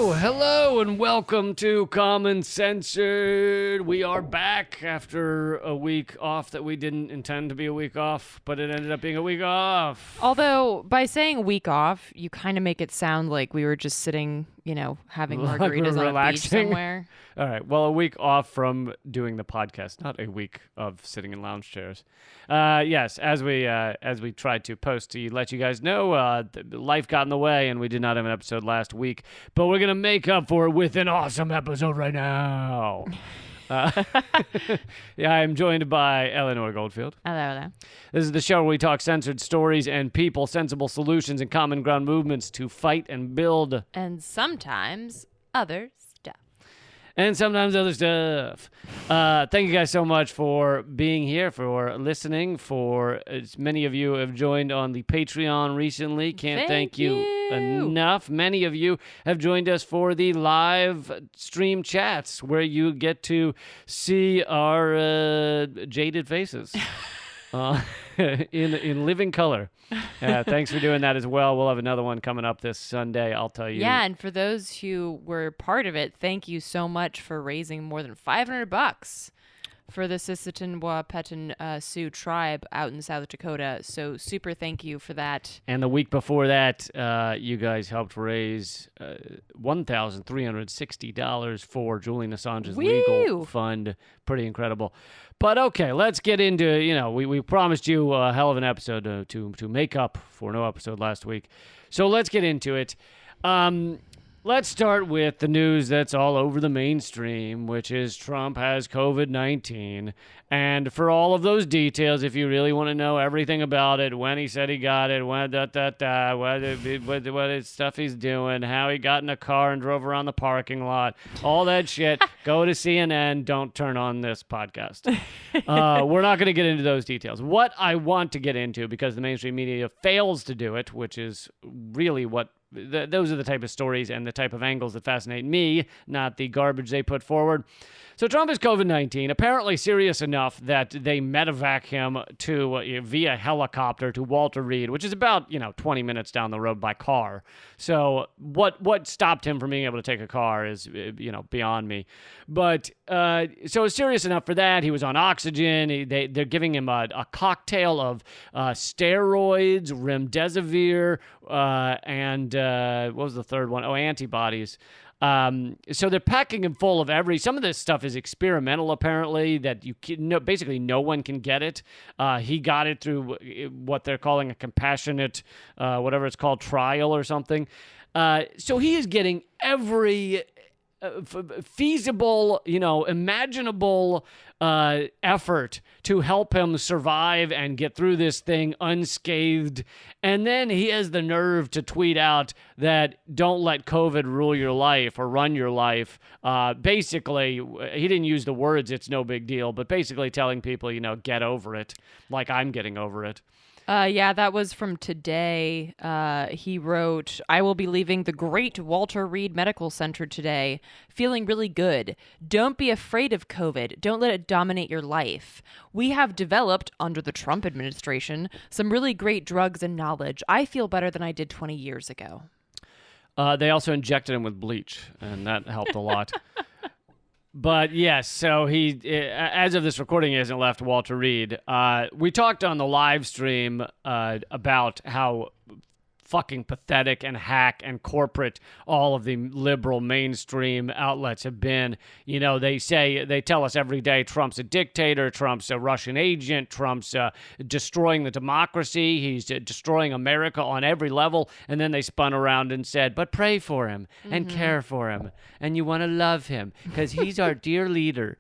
Hello, and welcome to Common Censored. We are back after a week off that we didn't intend to be a week off, but it ended up being a week off. Although, by saying week off, you kind of make it sound like we were just sitting, having margaritas on a beach somewhere. All right, well, a week off from doing the podcast, not a week of sitting in lounge chairs. Yes, as we tried to post to let you guys know, life got in the way, and we did not have an episode last week, but we're going to make up for it with an awesome episode right now. I'm joined by Eleanor Goldfield. Hello. This is the show where we talk censored stories and people, sensible solutions, and common ground movements to fight and build. And sometimes other stuff. And sometimes other stuff. Thank you guys so much for being here, for listening, for as many of you have joined on the Patreon recently. Can't thank you enough. Many of you have joined us for the live stream chats where you get to see our jaded faces in living color. Thanks for doing that as well. We'll have another one coming up this Sunday, I'll tell you. Yeah, and for those who were part of it, thank you so much for raising more than $500 for the Sisseton Petun Sioux tribe out in South Dakota. So super thank you for that. And the week before that, you guys helped raise $1,360 for Julian Assange's legal fund. Pretty incredible. But okay, let's get into, we promised you a hell of an episode to make up for no episode last week. So let's get into it. Let's start with the news that's all over the mainstream, which is Trump has COVID-19. And for all of those details, if you really want to know everything about it, when he said he got it, what stuff he's doing, how he got in a car and drove around the parking lot, all that shit, go to CNN. Don't turn on this podcast. We're not going to get into those details. What I want to get into, because the mainstream media fails to do it, which is really what those are the type of stories and the type of angles that fascinate me, not the garbage they put forward. So Trump is COVID-19, apparently serious enough that they medevac him to via helicopter to Walter Reed, which is about 20 minutes down the road by car. So what stopped him from being able to take a car is beyond me. But so it's serious enough for that. He was on oxygen. They're giving him a cocktail of steroids, remdesivir, and what was the third one? Oh, antibodies. So they're packing him full of some of this stuff is experimental, apparently, that basically no one can get it. He got it through what they're calling a compassionate, whatever it's called, trial or something. So he is getting every feasible, imaginable effort to help him survive and get through this thing unscathed. And then he has the nerve to tweet out that don't let COVID rule your life or run your life. Basically, he didn't use the words, it's no big deal, but basically telling people, get over it, like I'm getting over it. Yeah, that was from today. He wrote, "I will be leaving the great Walter Reed Medical Center today, feeling really good. Don't be afraid of COVID. Don't let it dominate your life. We have developed, under the Trump administration, some really great drugs and knowledge. I feel better than I did 20 years ago." They also injected him with bleach, and that helped a lot. But yes, so he, as of this recording, he hasn't left Walter Reed. We talked on the live stream about how fucking pathetic and hack and corporate all of the liberal mainstream outlets have been. They tell us every day Trump's a dictator, Trump's a Russian agent, Trump's destroying the democracy, he's destroying America on every level, and then they spun around and said, but pray for him and care for him, and you want to love him because he's our dear leader.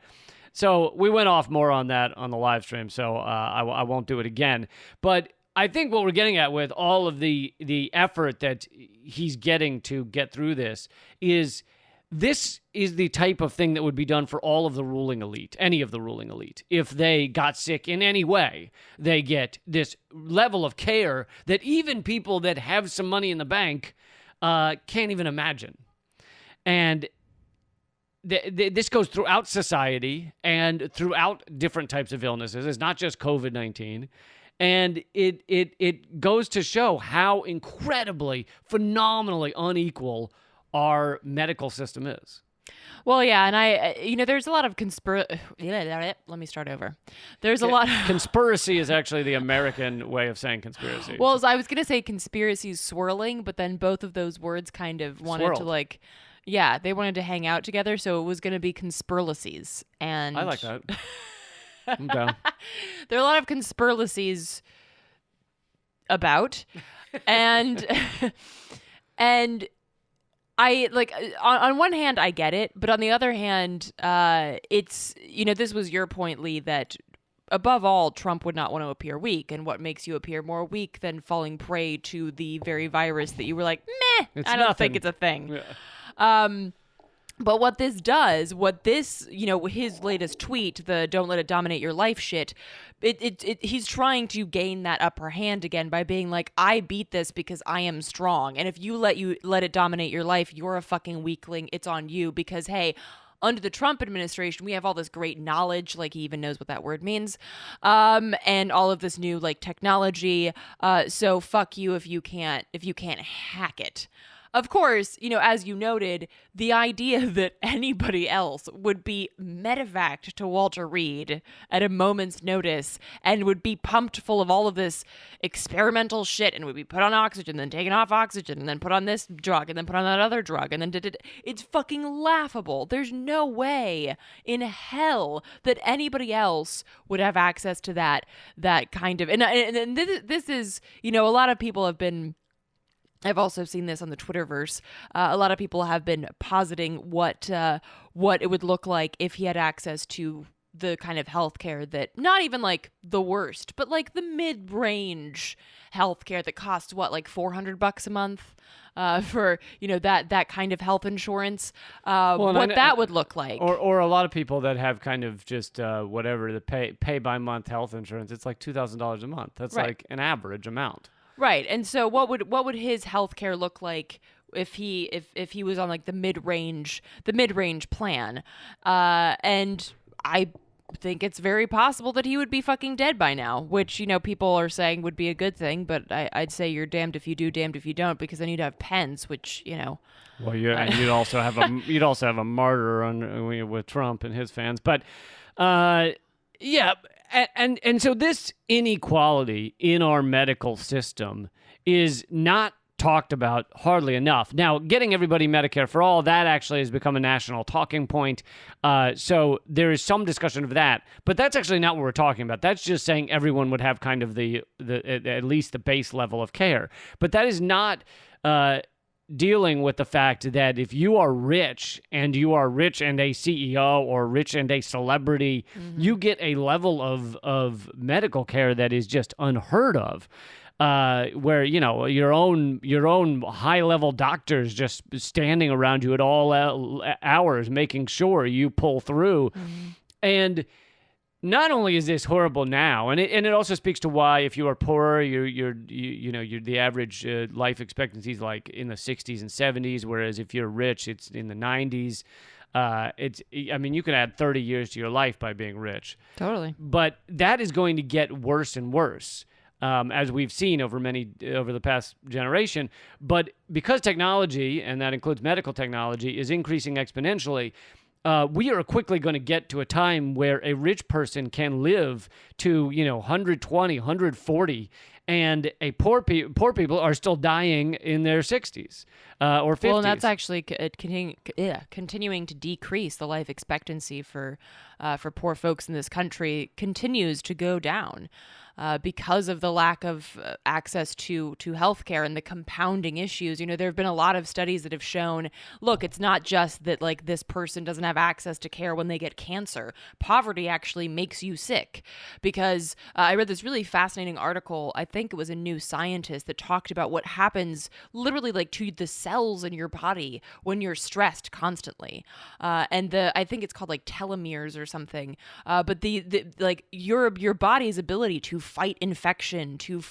So we went off more on that on the live stream, so I won't do it again. But I think what we're getting at with all of the effort that he's getting to get through this is the type of thing that would be done for all of the ruling elite, any of the ruling elite. If they got sick in any way, they get this level of care that even people that have some money in the bank can't even imagine. And this goes throughout society and throughout different types of illnesses. It's not just COVID-19. And it goes to show how incredibly, phenomenally unequal our medical system is. Well, yeah, and there's a lot of Let me start over. There's a lot. Conspiracy is actually the American way of saying conspiracy. Well, I was gonna say conspiracies swirling, but then both of those words kind of wanted to they wanted to hang out together, so it was gonna be conspiracies. And I like that. I'm down. There are a lot of conspiracies about, and and. I on one hand I get it, but on the other hand, it's this was your point, Lee, that above all Trump would not want to appear weak, and what makes you appear more weak than falling prey to the very virus that you were like, meh, I don't think it's a thing. Yeah. But what this does, his latest tweet, the "Don't let it dominate your life" shit, he's trying to gain that upper hand again by being like, I beat this because I am strong, and if you let it dominate your life, you're a fucking weakling. It's on you because hey, under the Trump administration, we have all this great knowledge, like he even knows what that word means, and all of this new technology. So fuck you if you can't hack it. Of course, as you noted, the idea that anybody else would be medevaced to Walter Reed at a moment's notice and would be pumped full of all of this experimental shit and would be put on oxygen, then taken off oxygen, and then put on this drug, and then put on that other drug, and then it's fucking laughable. There's no way in hell that anybody else would have access to that kind of... And this is, a lot of people have been... I've also seen this on the Twitterverse. A lot of people have been positing what it would look like if he had access to the kind of healthcare that, not even the worst, but the mid-range healthcare that costs $400 a month for that kind of health insurance. That would look like, or a lot of people that have kind of just whatever the pay by month health insurance. It's $2,000 a month. That's right. An average amount. Right. And so what would his healthcare look like if he was on the mid-range plan? And I think it's very possible that he would be fucking dead by now, which, people are saying would be a good thing, but I'd say you're damned if you do, damned if you don't, because then you'd have Pence, which, Well, and you'd also have a martyr with Trump and his fans, but yeah. And so this inequality in our medical system is not talked about hardly enough. Now, getting everybody Medicare for all, that actually has become a national talking point. So there is some discussion of that, but that's actually not what we're talking about. That's just saying everyone would have kind of the at least the base level of care. But that is not dealing with the fact that if you are rich and a CEO or rich and a celebrity, you get a level of medical care that is just unheard of. Where your own high level doctors just standing around you at all hours, making sure you pull through, and not only is this horrible now, and it also speaks to why if you are poor, you're the average life expectancy is in the 60s and 70s, whereas if you're rich, it's in the 90s. You can add 30 years to your life by being rich. Totally. But that is going to get worse and worse. As we've seen over the past generation. But because technology, and that includes medical technology, is increasing exponentially, we are quickly going to get to a time where a rich person can live to 120, 140, and poor people are still dying in their 60s or 50s. Well, and that's actually continuing to decrease. The life expectancy for poor folks in this country continues to go down. Because of the lack of access to healthcare and the compounding issues. There have been a lot of studies that have shown, look, it's not just that this person doesn't have access to care when they get cancer. Poverty actually makes you sick, because I read this really fascinating article, I think it was a New Scientist, that talked about what happens literally to the cells in your body when you're stressed constantly. And I think it's called telomeres or something. But your body's ability to fight infection, to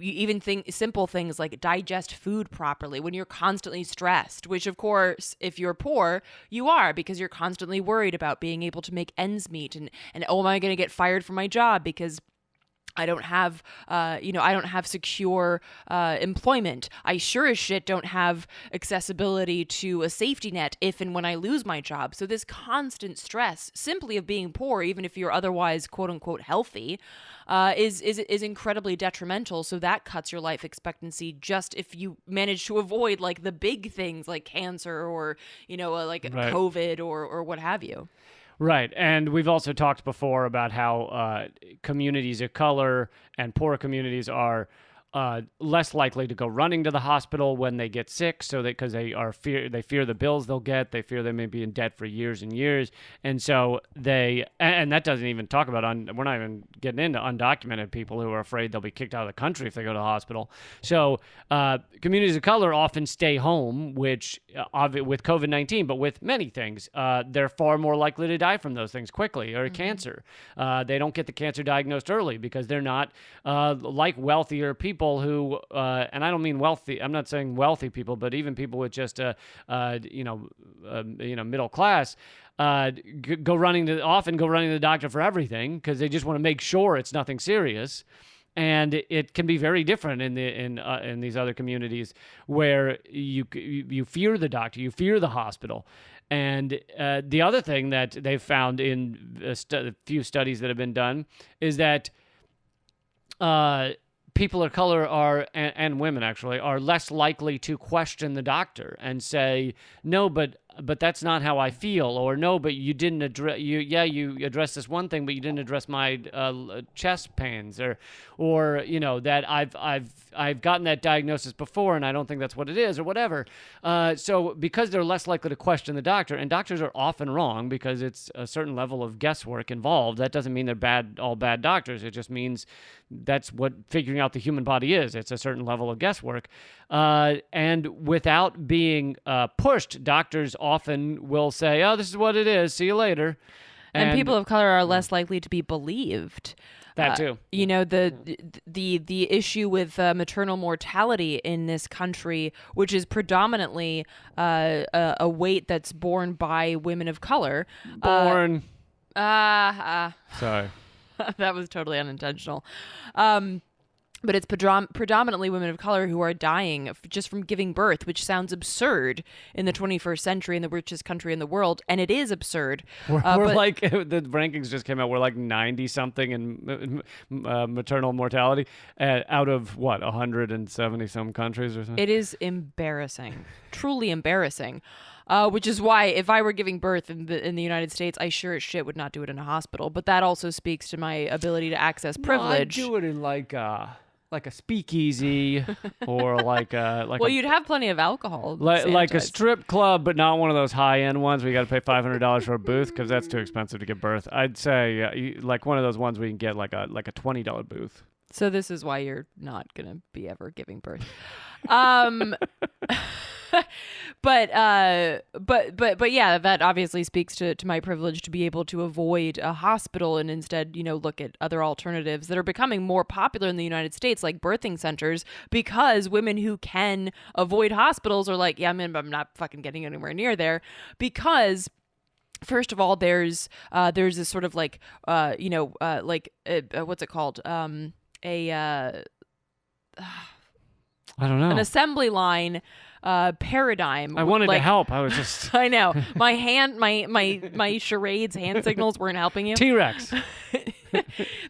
even simple things like digest food properly when you're constantly stressed, which of course, if you're poor, you are, because you're constantly worried about being able to make ends meet and oh, am I going to get fired from my job because I don't have, I don't have secure employment. I sure as shit don't have accessibility to a safety net if and when I lose my job. So this constant stress, simply of being poor, even if you're otherwise quote unquote healthy, is incredibly detrimental. So that cuts your life expectancy just if you manage to avoid like the big things like cancer or like Right. COVID or what have you. Right. And we've also talked before about how communities of color and poor communities are less likely to go running to the hospital when they get sick, so that because they fear the bills they'll get, they fear they may be in debt for years and years, and so and that doesn't even talk about we're not even getting into undocumented people who are afraid they'll be kicked out of the country if they go to the hospital. So communities of color often stay home, which with COVID-19, but with many things, they're far more likely to die from those things quickly, or cancer. They don't get the cancer diagnosed early because they're not like wealthier people who, and I don't mean wealthy. I'm not saying wealthy people, but even people with just middle class, often go running to the doctor for everything because they just want to make sure it's nothing serious. And it can be very different in these other communities where you fear the doctor, you fear the hospital. And the other thing that they've found in a few studies that have been done is that people of color and women actually are less likely to question the doctor and say, no, but that's not how I feel, or no, but you didn't address you addressed this one thing, but you didn't address my chest pains, or that I've gotten that diagnosis before and I don't think that's what it is, or whatever. So because they're less likely to question the doctor, and doctors are often wrong because it's a certain level of guesswork involved. That doesn't mean they're all bad doctors. It just means that's what figuring out the human body is. It's a certain level of guesswork. And without being pushed, doctors often will say, oh, this is what it is. See you later. And people of color are less likely to be believed. That too. The issue with maternal mortality in this country, which is predominantly a weight that's borne by women of color. Sorry. That was totally unintentional. But it's predominantly women of color who are dying just from giving birth, which sounds absurd in the 21st century in the richest country in the world. And it is absurd. We're like, the rankings just came out, we're like 90-something in maternal mortality out of, 170-some countries or something? It is embarrassing, truly embarrassing. Which is why if I were giving birth in the United States, I sure as shit would not do it in a hospital. But that also speaks to my ability to access privilege. No, I'd do it in like a speakeasy or well, you'd have pleny of alcohol. Like a strip club, but not one of those high-end ones where you got to pay $500 for a booth because that's too expensive to give birth. I'd say like one of those ones where you can get like a $20 booth. So this is why you're not going to be ever giving birth. But yeah, that obviously speaks to my privilege to be able to avoid a hospital and instead, look at other alternatives that are becoming more popular in the United States, like birthing centers, because women who can avoid hospitals are like, yeah, I'm not fucking getting anywhere near there, because first of all, there's this sort of like, what's it called? I don't know. An assembly line paradigm. I wanted to help. I was just I know. My charades hand signals weren't helping you. T-Rex.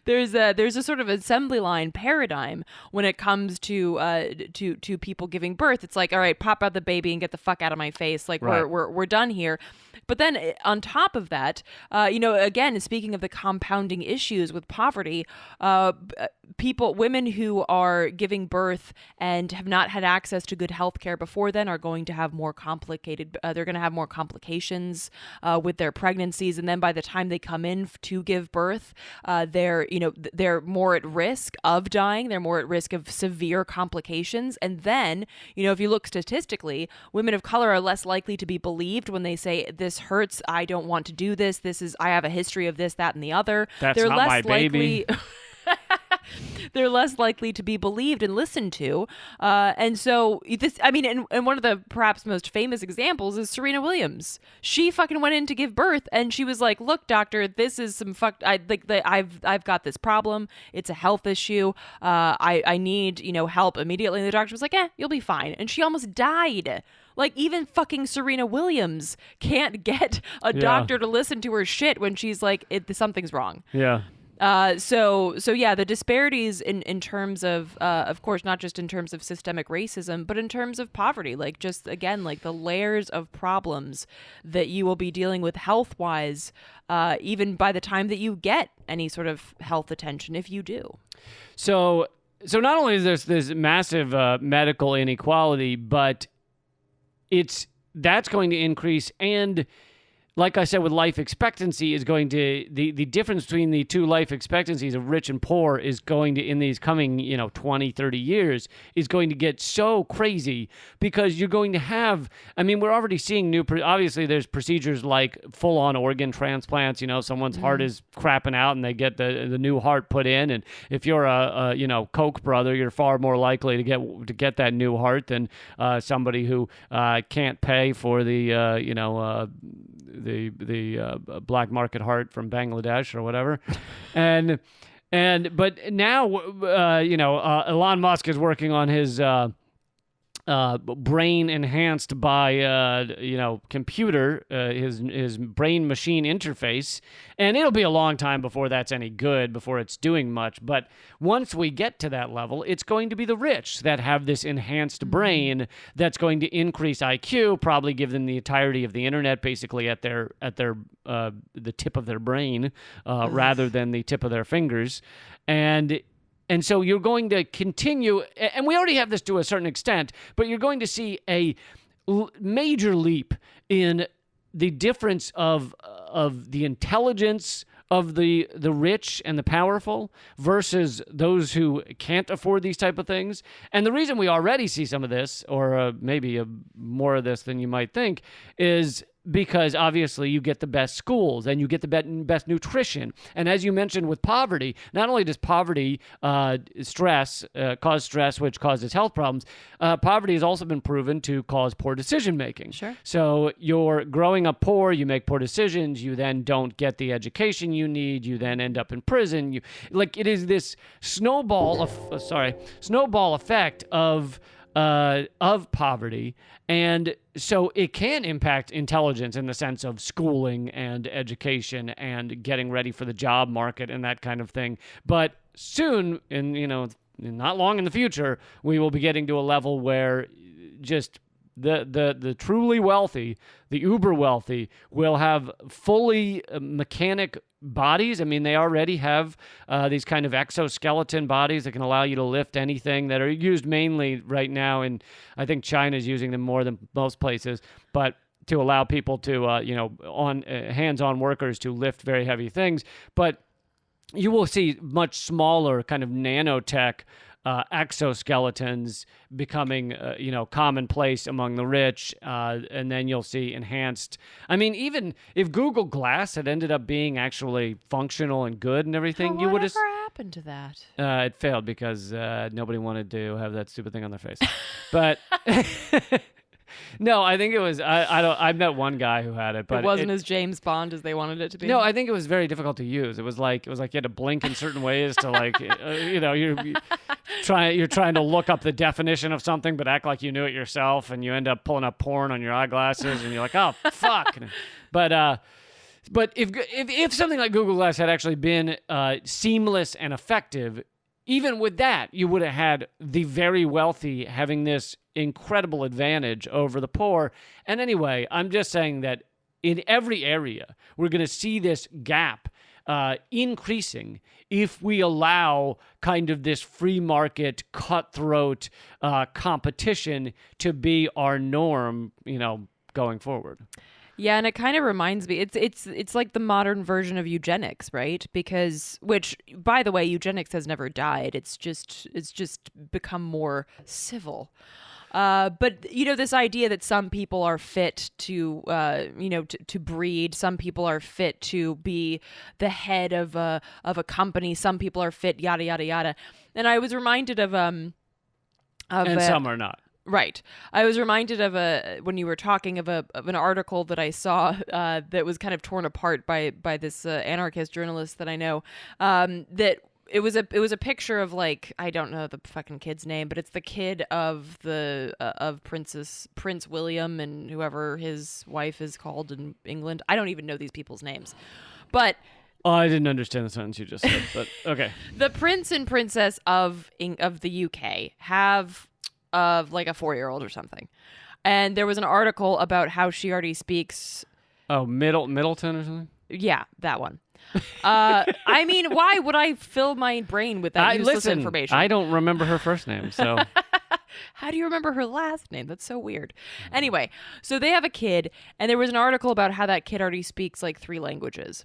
There's a sort of assembly line paradigm when it comes to people giving birth. It's like, all right, pop out the baby and get the fuck out of my face. Like right. we're done here. But then on top of that, again, speaking of the compounding issues with poverty, women who are giving birth and have not had access to good health care before then are going to have more they're going to have more complications with their pregnancies. And then by the time they come in to give birth, they're more at risk of dying. They're more at risk of severe complications. And then, if you look statistically, women of color are less likely to be believed when they say, this hurts, I don't want to do this. I have a history of this, that, and the other. That's They're not less my baby. likely they're less likely to be believed and listened to. And so this, I mean, and one of the perhaps most famous examples is Serena Williams. She fucking went in to give birth, and she was like, "Look, doctor, this is some I've got this problem. It's a health issue. I need help immediately." And the doctor was like, "You'll be fine." And she almost died. Like, even fucking Serena Williams can't get a doctor to listen to her shit when she's like, something's wrong. Yeah. So yeah, the disparities in terms of course, not just in terms of systemic racism, but in terms of poverty, like just again, like the layers of problems that you will be dealing with health-wise, even by the time that you get any sort of health attention, if you do. So not only is there this massive medical inequality, but that's going to increase, and like I said, with life expectancy is going to the difference between the two life expectancies of rich and poor is going to, in these coming 20, 30 years, is going to get so crazy, because you're going to have, I mean, we're already seeing obviously there's procedures like full-on organ transplants. Someone's heart is crapping out and they get the new heart put in, and if you're a Koch brother, you're far more likely to get that new heart than somebody who can't pay for the black market heart from Bangladesh or whatever. But now, Elon Musk is working on his brain enhanced by computer, his brain machine interface, and it'll be a long time before that's any good, before it's doing much. But once we get to that level, it's going to be the rich that have this enhanced brain that's going to increase IQ, probably give them the entirety of the internet basically at their the tip of their brain, rather than the tip of their fingers. And so you're going to continue, and we already have this to a certain extent, but you're going to see a major leap in the difference of the intelligence of the rich and the powerful versus those who can't afford these type of things. And the reason we already see some of this, or maybe more of this than you might think, is because obviously you get the best schools and you get the best nutrition. And as you mentioned with poverty, not only does poverty cause stress, which causes health problems, poverty has also been proven to cause poor decision making. Sure. So you're growing up poor, you make poor decisions, you then don't get the education you need, you then end up in prison. It is this snowball effect of poverty. And so it can impact intelligence in the sense of schooling and education and getting ready for the job market and that kind of thing. But soon, not long in the future, we will be getting to a level where just the truly wealthy, the uber wealthy, will have fully mechanic bodies. I mean, they already have these kind of exoskeleton bodies that can allow you to lift anything, that are used mainly right now, and I think China's using them more than most places, but to allow people to, hands-on workers to lift very heavy things. But you will see much smaller kind of nanotech exoskeletons becoming, commonplace among the rich, and then you'll see enhanced. I mean, even if Google Glass had ended up being actually functional and good and everything, you would have. Whatever happened to that? It failed because nobody wanted to have that stupid thing on their face. But no, I think it was. I met one guy who had it, but it wasn't as James Bond as they wanted it to be. No, I think it was very difficult to use. It was like you had to blink in certain ways to you're trying to look up the definition of something, but act like you knew it yourself, and you end up pulling up porn on your eyeglasses, and you're like, oh fuck. But if something like Google Glass had actually been seamless and effective, even with that, you would have had the very wealthy having this incredible advantage over the poor. And anyway, I'm just saying that in every area, we're going to see this gap increasing if we allow kind of this free market, cutthroat competition to be our norm, going forward. Yeah, and it kind of reminds me, it's like the modern version of eugenics, right? Which, by the way, eugenics has never died. It's just become more civil. But this idea that some people are fit to, to breed, some people are fit to be the head of a company, some people are fit, yada yada yada. And I was reminded of and some are not. Right. I was reminded of when you were talking of an article that I saw that was kind of torn apart by this anarchist journalist that I know, that it was a picture of, like, I don't know the fucking kid's name, but it's the kid of the of Prince William and whoever his wife is called in England. I don't even know these people's names, but. Oh, I didn't understand the sentence you just said, but okay. The prince and princess of the UK have like a 4-year-old or something, and there was an article about how she already speaks. Oh, Middleton or something. Yeah, that one. I mean, why would I fill my brain with that useless information? I don't remember her first name, so. How do you remember her last name? That's so weird. Anyway, so they have a kid, and there was an article about how that kid already speaks like 3 languages,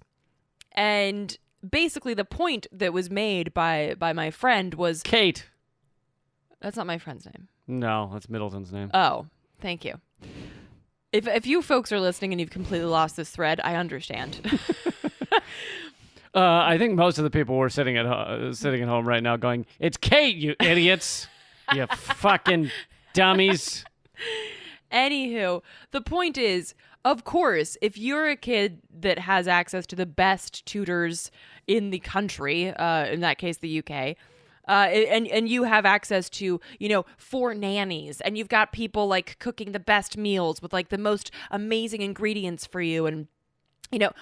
and basically the point that was made by my friend was Kate. That's not my friend's name. No, that's Middleton's name. Oh, thank you. If you folks are listening and you've completely lost this thread, I understand. I think most of the people were sitting at home right now going, "It's Kate, you idiots, you fucking dummies." Anywho, the point is, of course, if you're a kid that has access to the best tutors in the country, in that case, the UK. And you have access to, 4 nannies, and you've got people like cooking the best meals with like the most amazing ingredients for you. And,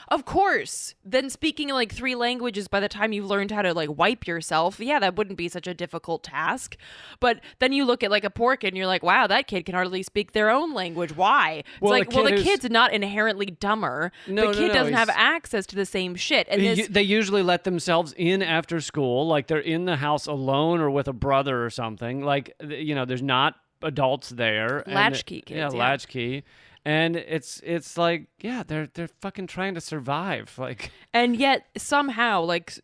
of course, then speaking like 3 languages by the time you've learned how to like wipe yourself. Yeah, that wouldn't be such a difficult task. But then you look at like a poor kid and you're like, wow, that kid can hardly speak their own language. Why? It's the kid's not inherently dumber. The kid doesn't have access to the same shit. And they usually let themselves in after school. Like they're in the house alone or with a brother or something. Like, there's not adults there. Latchkey kids. Yeah, latchkey. And it's like, yeah, they're fucking trying to survive, like. And yet somehow, like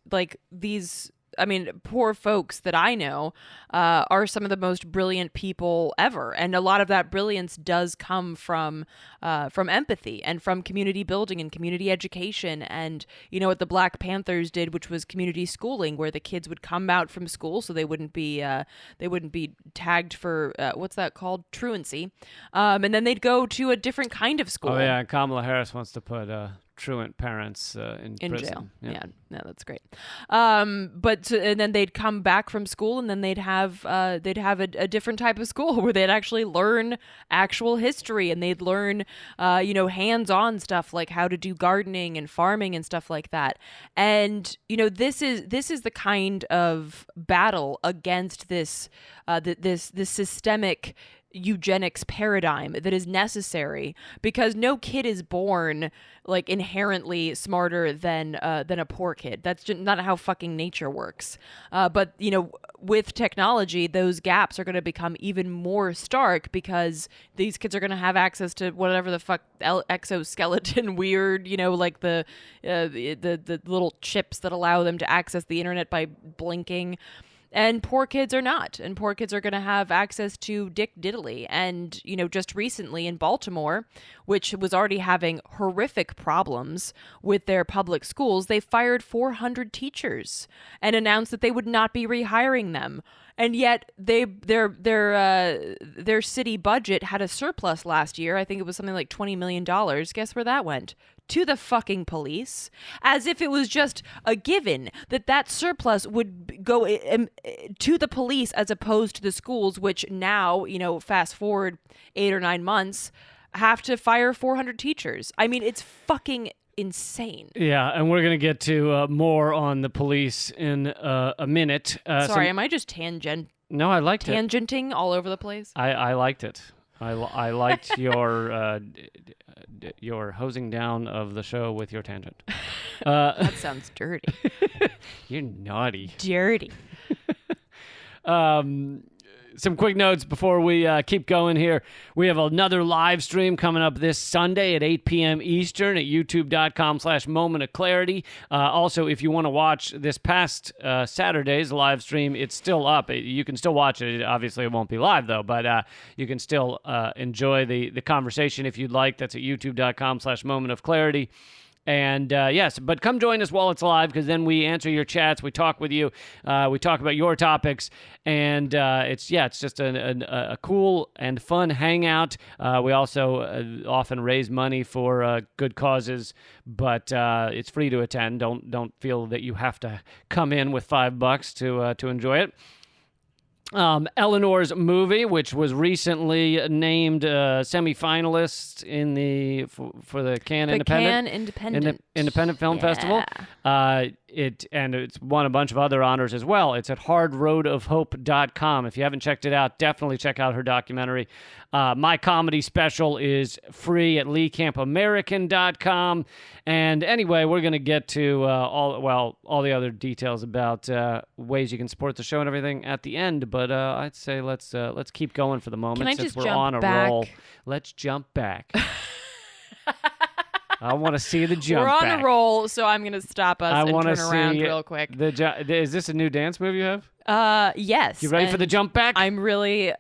these, I mean, poor folks that I know are some of the most brilliant people ever, and a lot of that brilliance does come from empathy and from community building and community education, and what the Black Panthers did, which was community schooling, where the kids would come out from school so they wouldn't be tagged for what's that called, truancy, and then they'd go to a different kind of school. Oh yeah, Kamala Harris wants to put truant parents in prison. Jail. Yeah, no, that's great. And then they'd come back from school, and then they'd have a different type of school where they'd actually learn actual history, and they'd learn hands-on stuff like how to do gardening and farming and stuff like that. And this is the kind of battle against this systemic eugenics paradigm that is necessary, because no kid is born like inherently smarter than a poor kid. That's just not how fucking nature works. But with technology, those gaps are going to become even more stark, because these kids are going to have access to whatever the fuck exoskeleton weird, like the little chips that allow them to access the internet by blinking. And poor kids are not. And poor kids are going to have access to Dick Diddley. And, just recently in Baltimore, which was already having horrific problems with their public schools, they fired 400 teachers and announced that they would not be rehiring them. And yet their city budget had a surplus last year. I think it was something like $20 million. Guess where that went? To the fucking police, as if it was just a given that surplus would go to the police as opposed to the schools, which now, fast forward 8 or 9 months, have to fire 400 teachers. I mean, it's fucking insane. Yeah, and we're going to get to more on the police in a minute. Sorry, am I just No, I liked tangenting all over the place? I liked it. I liked your hosing down of the show with your tangent. That sounds dirty. You're naughty. Dirty. Some quick notes before we keep going here. We have another live stream coming up this Sunday at 8 p.m. Eastern at youtube.com/Moment of Clarity. Also, if you want to watch this past Saturday's live stream, it's still up. You can still watch it. Obviously, it won't be live, though, but you can still enjoy the conversation if you'd like. That's at youtube.com/Moment of Clarity. And yes, but come join us while it's live, because then we answer your chats, we talk with you, we talk about your topics, and it's just a cool and fun hangout. We also often raise money for good causes, but it's free to attend. Don't feel that you have to come in with $5 to enjoy it. Eleanor's movie, which was recently named semi-finalist for the Cannes Independent Film Festival. It's won a bunch of other honors as well. It's at hardroadofhope.com. If you haven't checked it out, definitely check out her documentary. My comedy special is free at leecampamerican.com. And anyway, we're going to get to all the other details about ways you can support the show and everything at the end. But I'd say let's keep going for the moment since we're on a roll. Let's jump back. I want to see the jump back. We're on a roll, so I'm going to stop us and turn around real quick. Is this a new dance move you have? Yes. You ready for the jump back? I'm really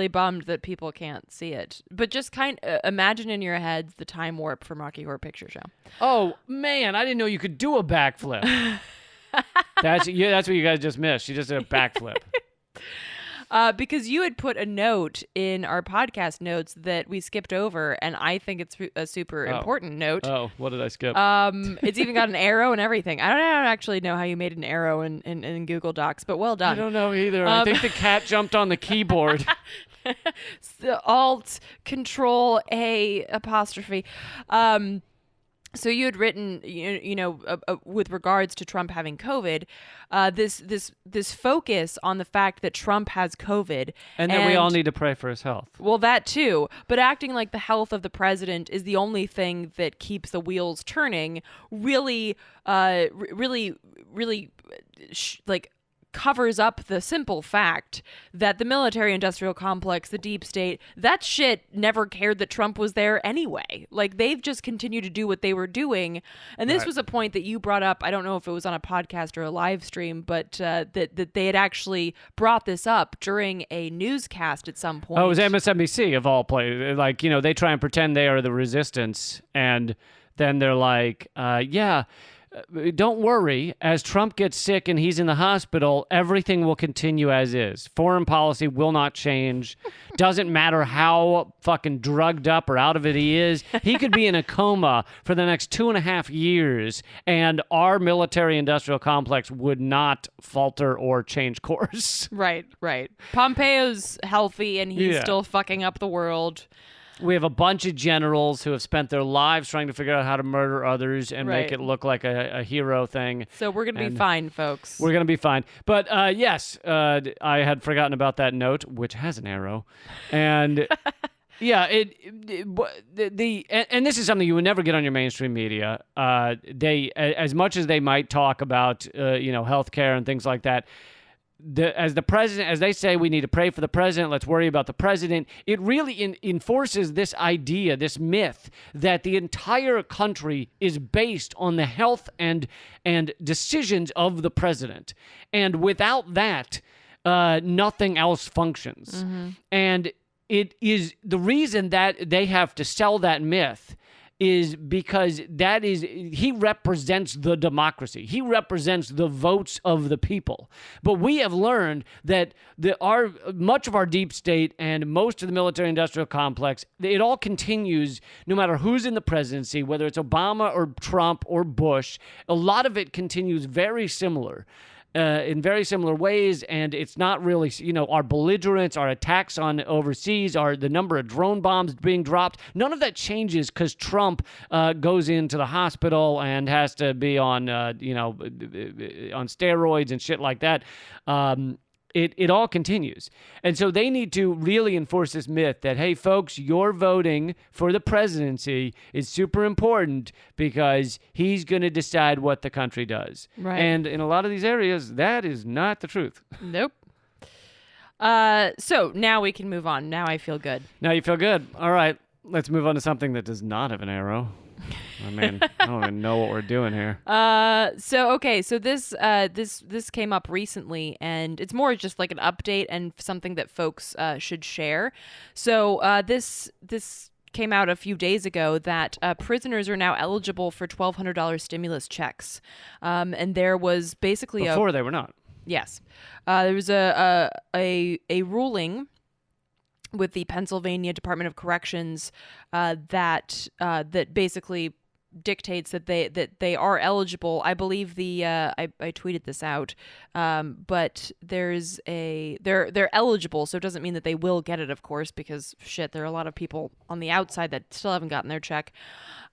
bummed that people can't see it. But just imagine in your heads the time warp from Rocky Horror Picture Show. Oh, man, I didn't know you could do a backflip. That's what you guys just missed. She just did a backflip. Because you had put a note in our podcast notes that we skipped over, and I think it's a super important note. Oh, what did I skip? It's even got an arrow and everything. I don't actually know how you made an arrow in Google Docs, but well done. I don't know either. I think the cat jumped on the keyboard. Alt Control A apostrophe. So you had written, with regards to Trump having COVID, this focus on the fact that Trump has COVID, and that we all need to pray for his health. Well, that too, but acting like the health of the president is the only thing that keeps the wheels turning. Really, covers up the simple fact that the military-industrial complex, the deep state, that shit never cared that Trump was there anyway. Like, they've just continued to do what they were doing. And this was a point that you brought up. I don't know if it was on a podcast or a live stream, but that they had actually brought this up during a newscast at some point. Oh, it was MSNBC of all places. Like, they try and pretend they are the resistance, and then they're like, don't worry, as Trump gets sick and he's in the hospital, everything will continue as is. Foreign policy will not change. Doesn't matter how fucking drugged up or out of it he is. He could be in a coma for the next 2.5 years, and our military-industrial complex would not falter or change course. Right. Pompeo's healthy, and he's still fucking up the world. We have a bunch of generals who have spent their lives trying to figure out how to murder others and make it look like a hero thing. So we're going to be fine, folks. We're going to be fine. But yes, I had forgotten about that note, which has an arrow. And and this is something you would never get on your mainstream media. They, as much as they might talk about, healthcare and things like that, as they say, we need to pray for the president, let's worry about the president, it really enforces this idea, this myth, that the entire country is based on the health and decisions of the president. And without that, nothing else functions. Mm-hmm. And it is the reason that they have to sell that myth is because he represents the democracy. He represents the votes of the people. But we have learned that much of our deep state and most of the military-industrial complex, it all continues no matter who's in the presidency, whether it's Obama or Trump or Bush. A lot of it continues very similar. In very similar ways, and it's not really, our belligerence, our attacks on overseas, the number of drone bombs being dropped. None of that changes because Trump goes into the hospital and has to be on, on steroids and shit like that. It all continues. And so they need to really enforce this myth that, hey, folks, your voting for the presidency is super important because he's going to decide what the country does. Right. And in a lot of these areas, that is not the truth. Nope. So now we can move on. Now I feel good. Now you feel good. All right, let's move on to something that does not have an arrow. I mean, I don't even know what we're doing here. So this came up recently, and it's more just like an update and something that folks should share. So this came out a few days ago that prisoners are now eligible for $1,200 stimulus checks, and there was basically Before they were not. Yes. There was a ruling with the Pennsylvania Department of Corrections that basically dictates that they are eligible. I believe I tweeted this out, but they're eligible, so it doesn't mean that they will get it, of course, because shit, there are a lot of people on the outside that still haven't gotten their check.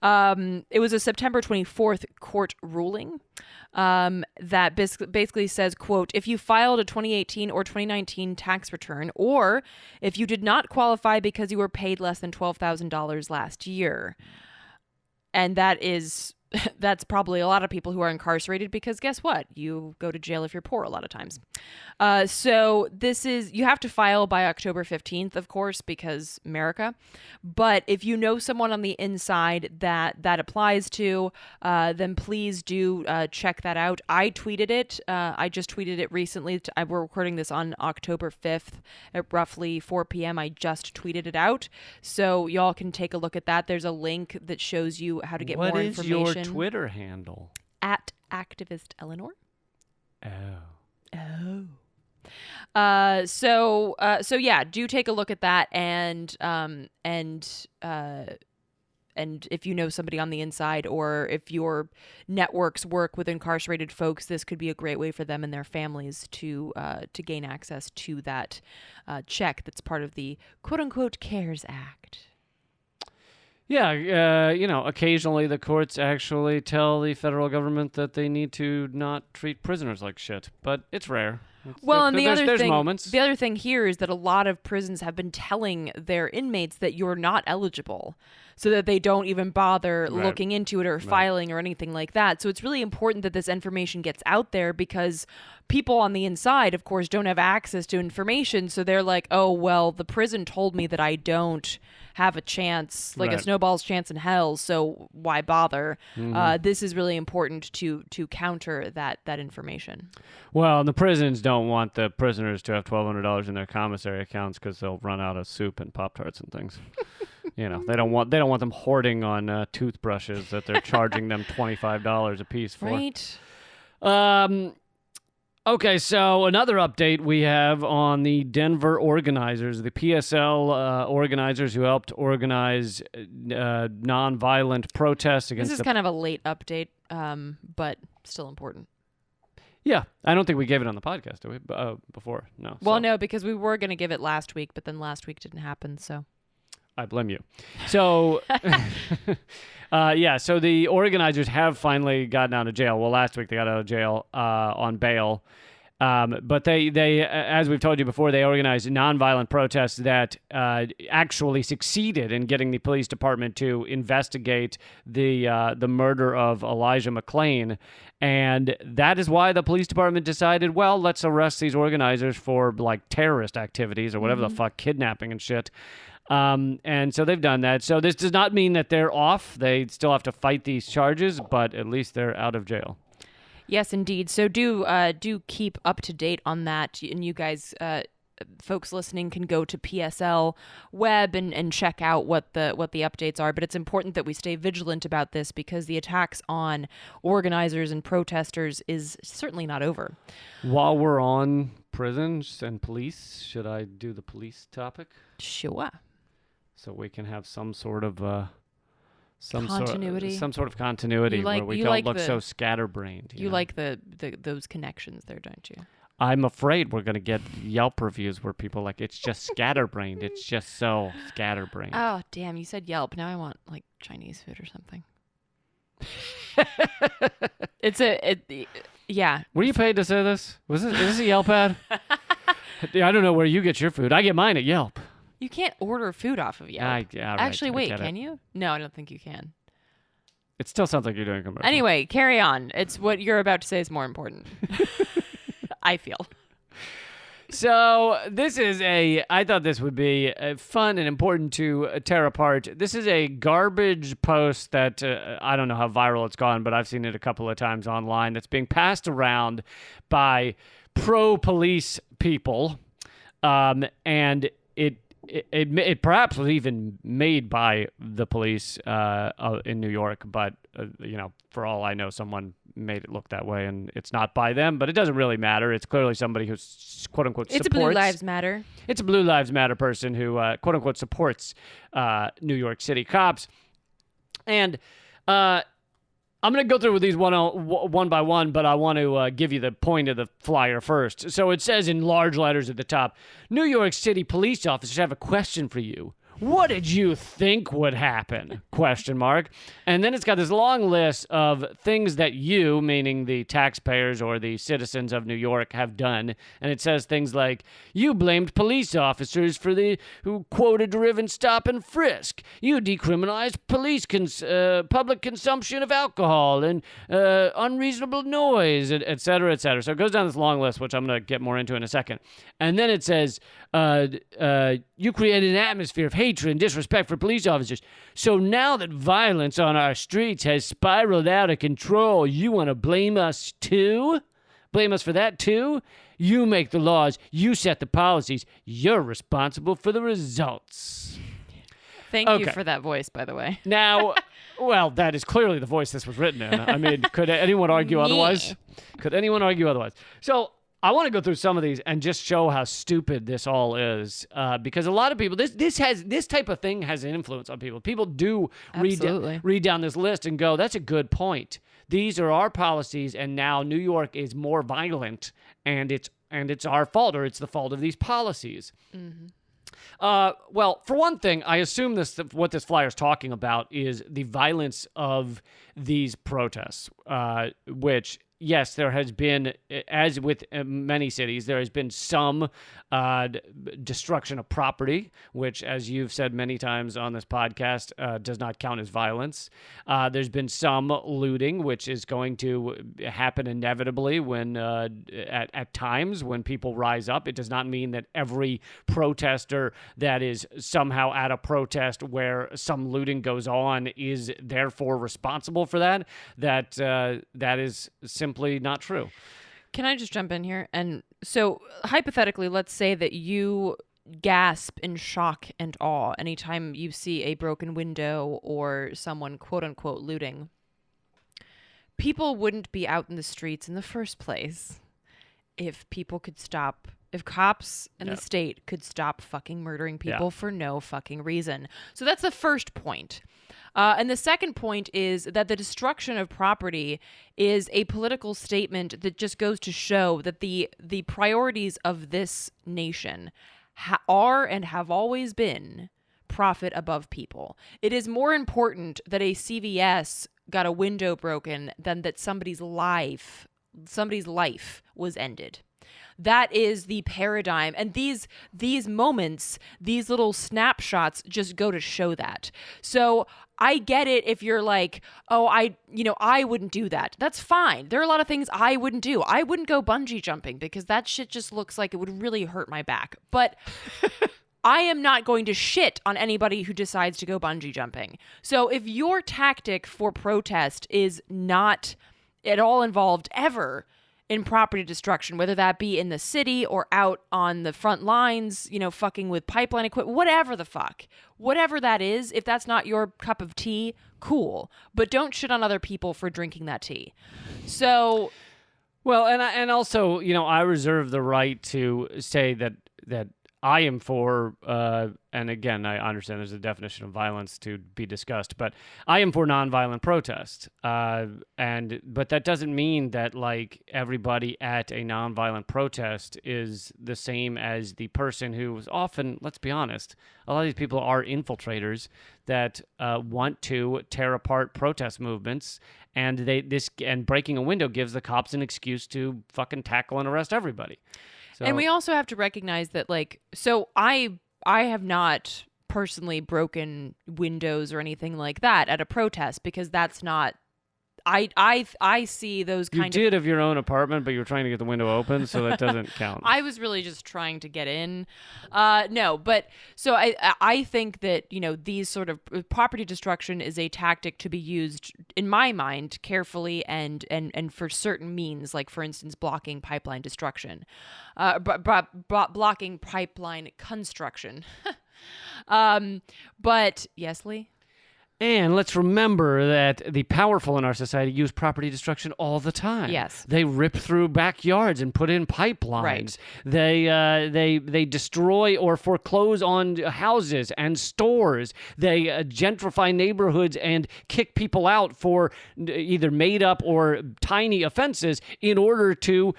It was a September 24th court ruling that basically says, quote, if you filed a 2018 or 2019 tax return, or if you did not qualify because you were paid less than $12,000 last year. And that's probably a lot of people who are incarcerated because guess what? You go to jail if you're poor a lot of times. So you have to file by October 15th, of course, because America. But if you know someone on the inside that applies to, then please do check that out. I tweeted it. I just tweeted it recently. We're recording this on October 5th at roughly 4 p.m. I just tweeted it out. So y'all can take a look at that. There's a link that shows you how to get more information. What is your Twitter handle? At Activist Eleanor. Oh. So yeah, do take a look at that, and if you know somebody on the inside, or if your networks work with incarcerated folks, this could be a great way for them and their families to gain access to that check that's part of the quote unquote CARES Act. Yeah, occasionally the courts actually tell the federal government that they need to not treat prisoners like shit, but it's rare. Well, and there's moments. The other thing here is that a lot of prisons have been telling their inmates that you're not eligible, so that they don't even bother looking into it or filing or anything like that. So it's really important that this information gets out there, because people on the inside, of course, don't have access to information. So they're like, oh, well, the prison told me that I don't have a chance, like a snowball's chance in hell, so why bother? Mm-hmm. This is really important to counter that information. Well, the prisons don't want the prisoners to have $1,200 in their commissary accounts because they'll run out of soup and Pop-Tarts and things. They don't want them hoarding on toothbrushes that they're charging them $25 a piece for. Right. Okay, so another update we have on the Denver organizers, the PSL organizers who helped organize nonviolent protests against. This is kind of a late update, but still important. Yeah, I don't think we gave it on the podcast, did we? Before, no. Well, no, because we were going to give it last week, but then last week didn't happen, so. I blame you. So, so the organizers have finally gotten out of jail. Well, last week they got out of jail on bail. But they, as we've told you before, they organized nonviolent protests that actually succeeded in getting the police department to investigate the murder of Elijah McClain. And that is why the police department decided, well, let's arrest these organizers for like terrorist activities or whatever the fuck, kidnapping and shit. And so they've done that. So this does not mean that they're off. They still have to fight these charges, but at least they're out of jail. Yes, indeed. So do keep up to date on that. And you guys, folks listening, can go to PSL web and check out what the updates are. But it's important that we stay vigilant about this, because the attacks on organizers and protesters is certainly not over. While we're on prisons and police, should I do the police topic? Sure. So we can have some sort of continuity. Some sort of continuity where we don't look so scatterbrained. You like those connections there, don't you? I'm afraid we're going to get Yelp reviews where people are like, it's just scatterbrained. It's just so scatterbrained. Oh, damn. You said Yelp. Now I want like Chinese food or something. Yeah. Were you paid to say this? Is this a Yelp ad? I don't know where you get your food. I get mine at Yelp. You can't order food off of Yelp. Yeah, right. Actually, wait, can you? No, I don't think you can. It still sounds like you're doing a commercial. Anyway, carry on. It's what you're about to say is more important. I feel. So this is I thought this would be fun and important to tear apart. This is a garbage post that I don't know how viral it's gone, but I've seen it a couple of times online that's being passed around by pro-police people. And it perhaps was even made by the police in New York, but for all I know, someone made it look that way, and it's not by them. But it doesn't really matter. It's clearly somebody who's quote unquote supports. It's a Blue Lives Matter. It's a Blue Lives Matter person who quote unquote supports New York City cops, and I'm going to go through with these one by one, but I want to give you the point of the flyer first. So it says in large letters at the top, New York City police officers have a question for you. What did you think would happen? ? And then it's got this long list of things that you, meaning the taxpayers or the citizens of New York, have done. And it says things like, you blamed police officers who quoted driven stop and frisk. You decriminalized public consumption of alcohol and unreasonable noise, et cetera, et cetera. So it goes down this long list, which I'm going to get more into in a second. And then it says, you created an atmosphere of hatred and disrespect for police officers. So now that violence on our streets has spiraled out of control, you want to blame us too? Blame us for that too? You make the laws. You set the policies. You're responsible for the results. Thank you for that voice, by the way. Now, well, that is clearly the voice this was written in. I mean, could anyone argue otherwise? Could anyone argue otherwise? So I want to go through some of these and just show how stupid this all is, because a lot of people, this type of thing has an influence on people. People do read down this list and go, "That's a good point. These are our policies, and now New York is more violent, and it's our fault, or it's the fault of these policies." Mm-hmm. Well, for one thing, I assume what this flyer is talking about is the violence of these protests, which. Yes, there has been, as with many cities, there has been some destruction of property, which, as you've said many times on this podcast, does not count as violence. There's been some looting, which is going to happen inevitably when, at times, when people rise up. It does not mean that every protester that is somehow at a protest where some looting goes on is therefore responsible for that. That is simply not true. Can I just jump in here? And so hypothetically, let's say that you gasp in shock and awe anytime you see a broken window or someone quote unquote looting. People wouldn't be out in the streets in the first place if people could stop, if cops and the state could stop fucking murdering people for no fucking reason. So that's the first point. And the second point is that the destruction of property is a political statement that just goes to show that the priorities of this nation are and have always been profit above people. It is more important that a CVS got a window broken than that somebody's life was ended. That is the paradigm. And these moments, these little snapshots just go to show that. So I get it if you're like, oh, I wouldn't do that. That's fine. There are a lot of things I wouldn't do. I wouldn't go bungee jumping because that shit just looks like it would really hurt my back. But I am not going to shit on anybody who decides to go bungee jumping. So if your tactic for protest is not at all involved ever in property destruction, whether that be in the city or out on the front lines, fucking with pipeline equipment, whatever the fuck, whatever that is, if that's not your cup of tea, cool. But don't shit on other people for drinking that tea. So, well, and also, I reserve the right to say that I am for, and again, I understand there's a definition of violence to be discussed, but I am for nonviolent protest. But that doesn't mean that like everybody at a nonviolent protest is the same as the person who is often, let's be honest, a lot of these people are infiltrators that want to tear apart protest movements, and breaking a window gives the cops an excuse to fucking tackle and arrest everybody. So, and we also have to recognize that, so I have not personally broken windows or anything like that at a protest because that's not, I see those You kind did of your own apartment, but you were trying to get the window open, so that doesn't count. I was really just trying to get in. No, but so I think that, these sort of property destruction is a tactic to be used, in my mind, carefully and for certain means, like, for instance, blocking pipeline destruction, blocking pipeline construction. But yes, Lee? And let's remember that the powerful in our society use property destruction all the time. Yes. They rip through backyards and put in pipelines. Right. They destroy or foreclose on houses and stores. They gentrify neighborhoods and kick people out for either made up or tiny offenses in order to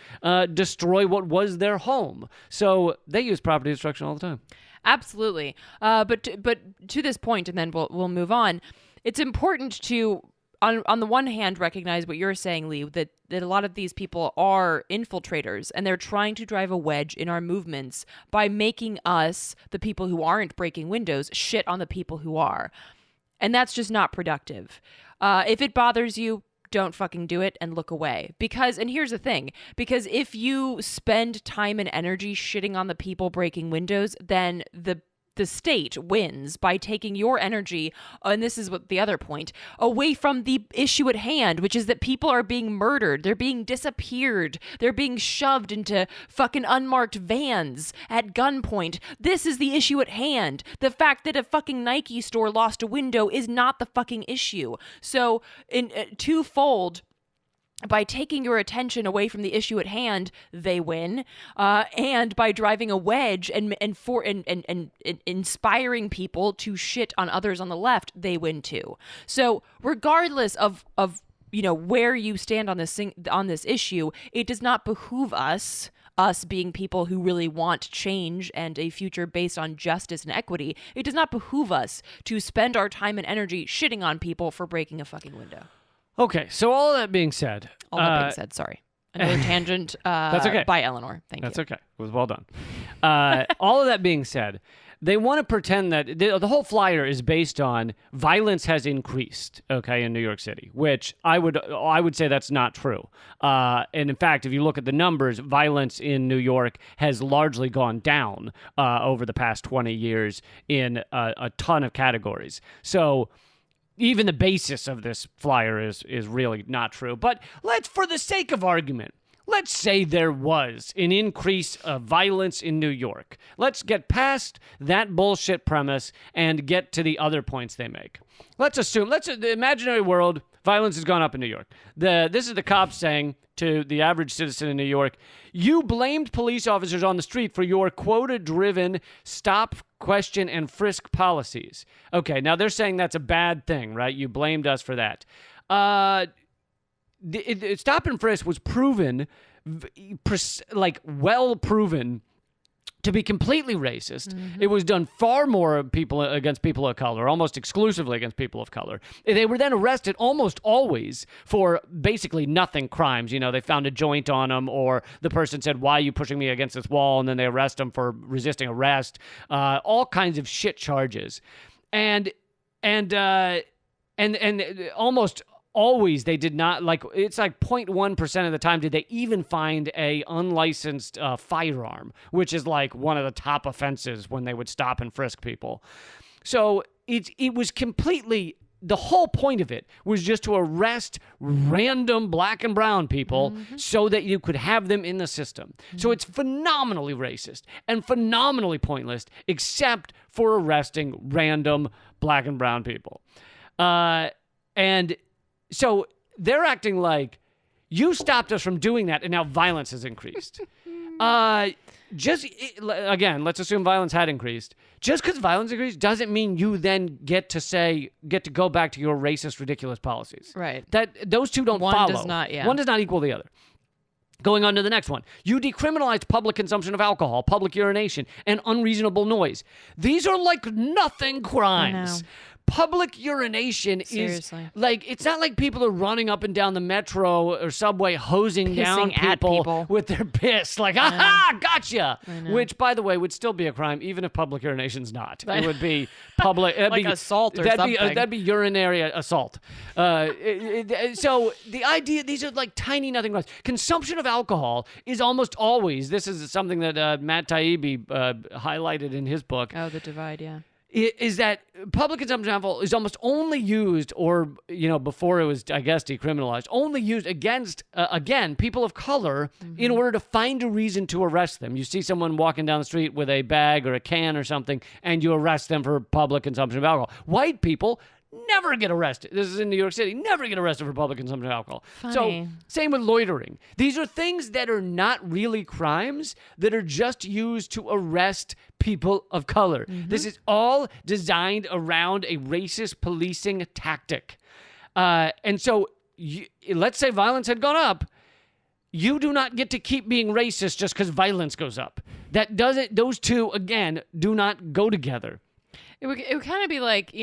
destroy what was their home. So they use property destruction all the time. Absolutely. But to this point, and then we'll move on. It's important to, on the one hand, recognize what you're saying, Lee, that a lot of these people are infiltrators, and they're trying to drive a wedge in our movements by making us, the people who aren't breaking windows, shit on the people who are. And that's just not productive. If it bothers you, don't fucking do it and look away. And here's the thing, because if you spend time and energy shitting on the people breaking windows, then the state wins by taking your energy, and this is what the other point, away from the issue at hand, which is that people are being murdered, they're being disappeared, they're being shoved into fucking unmarked vans at gunpoint. This is the issue at hand. The fact that a fucking Nike store lost a window is not the fucking issue. So, in twofold, by taking your attention away from the issue at hand, they win, and by driving a wedge and inspiring people to shit on others on the left, they win too. So regardless of where you stand on this issue, it does not behoove us being people who really want change and a future based on justice and equity, it does not behoove us to spend our time and energy shitting on people for breaking a fucking window. Okay, so all that being said... Sorry. Another tangent That's okay. by Eleanor. Thank you. That's okay. It was well done. All of that being said, they want to pretend that the whole flyer is based on violence has increased, okay, in New York City, which I would say that's not true. And in fact, if you look at the numbers, violence in New York has largely gone down over the past 20 years in a ton of categories. So... even the basis of this flyer is really not true. But for the sake of argument, let's say there was an increase of violence in New York. Let's get past that bullshit premise and get to the other points they make. The imaginary world, violence has gone up in New York. This is the cops saying to the average citizen in New York, you blamed police officers on the street for your quota-driven stop, question, and frisk policies. Okay, now they're saying that's a bad thing, right? You blamed us for that. Stop and frisk was proven, well proven, to be completely racist. Mm-hmm. It was done far more against people of color, almost exclusively against people of color. They were then arrested almost always for basically nothing crimes. They found a joint on them, or the person said, why are you pushing me against this wall? And then they arrest them for resisting arrest. All kinds of shit charges. And almost always they did not, it's like 0.1% of the time did they even find a unlicensed firearm, which is like one of the top offenses when they would stop and frisk people. So it was completely, the whole point of it was just to arrest random black and brown people so that you could have them in the system. So it's phenomenally racist and phenomenally pointless, except for arresting random black and brown people. And so they're acting like you stopped us from doing that, and now violence has increased. Again, let's assume violence had increased. Just because violence increased doesn't mean you then get to go back to your racist, ridiculous policies. Right. Those two don't follow. One does not, yeah. One does not equal the other. Going on to the next one. You decriminalized public consumption of alcohol, public urination, and unreasonable noise. These are like nothing crimes. public urination Seriously. is like, it's not like people are running up and down the metro or subway hosing down Pissing at people. with their piss. Like, aha, gotcha. Which, by the way, would still be a crime, even if public urination's not. It would be public. Like assault or something. That'd be urinary assault. So the idea, these are like tiny nothing crimes. Consumption of alcohol is almost always, this is something that Matt Taibbi highlighted in his book. Oh, the divide, yeah. Is that public consumption of alcohol is almost only used, or, before it was, I guess, decriminalized, only used against, again, people of color in order to find a reason to arrest them. You see someone walking down the street with a bag or a can or something, and you arrest them for public consumption of alcohol. White people never get arrested. This is in New York City. Never get arrested for public consumption of alcohol. Funny. So, same with loitering. These are things that are not really crimes, that are just used to arrest people of color. This is all designed around a racist policing tactic. And so, let's say violence had gone up. You do not get to keep being racist just because violence goes up. That doesn't. Those two, again, do not go together. It would kind of be like,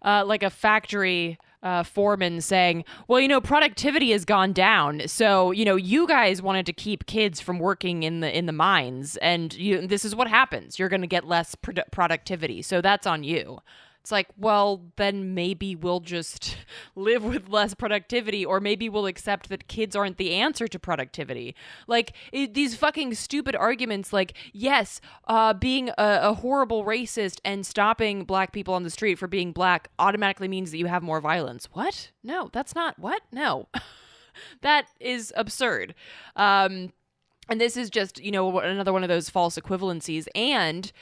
like a factory foreman saying, well, productivity has gone down. So, you guys wanted to keep kids from working in the mines, and this is what happens. You're going to get less productivity. So that's on you. It's like, well, then maybe we'll just live with less productivity, or maybe we'll accept that kids aren't the answer to productivity. Like, these fucking stupid arguments like, yes, being a horrible racist and stopping black people on the street for being black automatically means that you have more violence. What? No, that's not. What? No. That is absurd. And this is just, another one of those false equivalencies and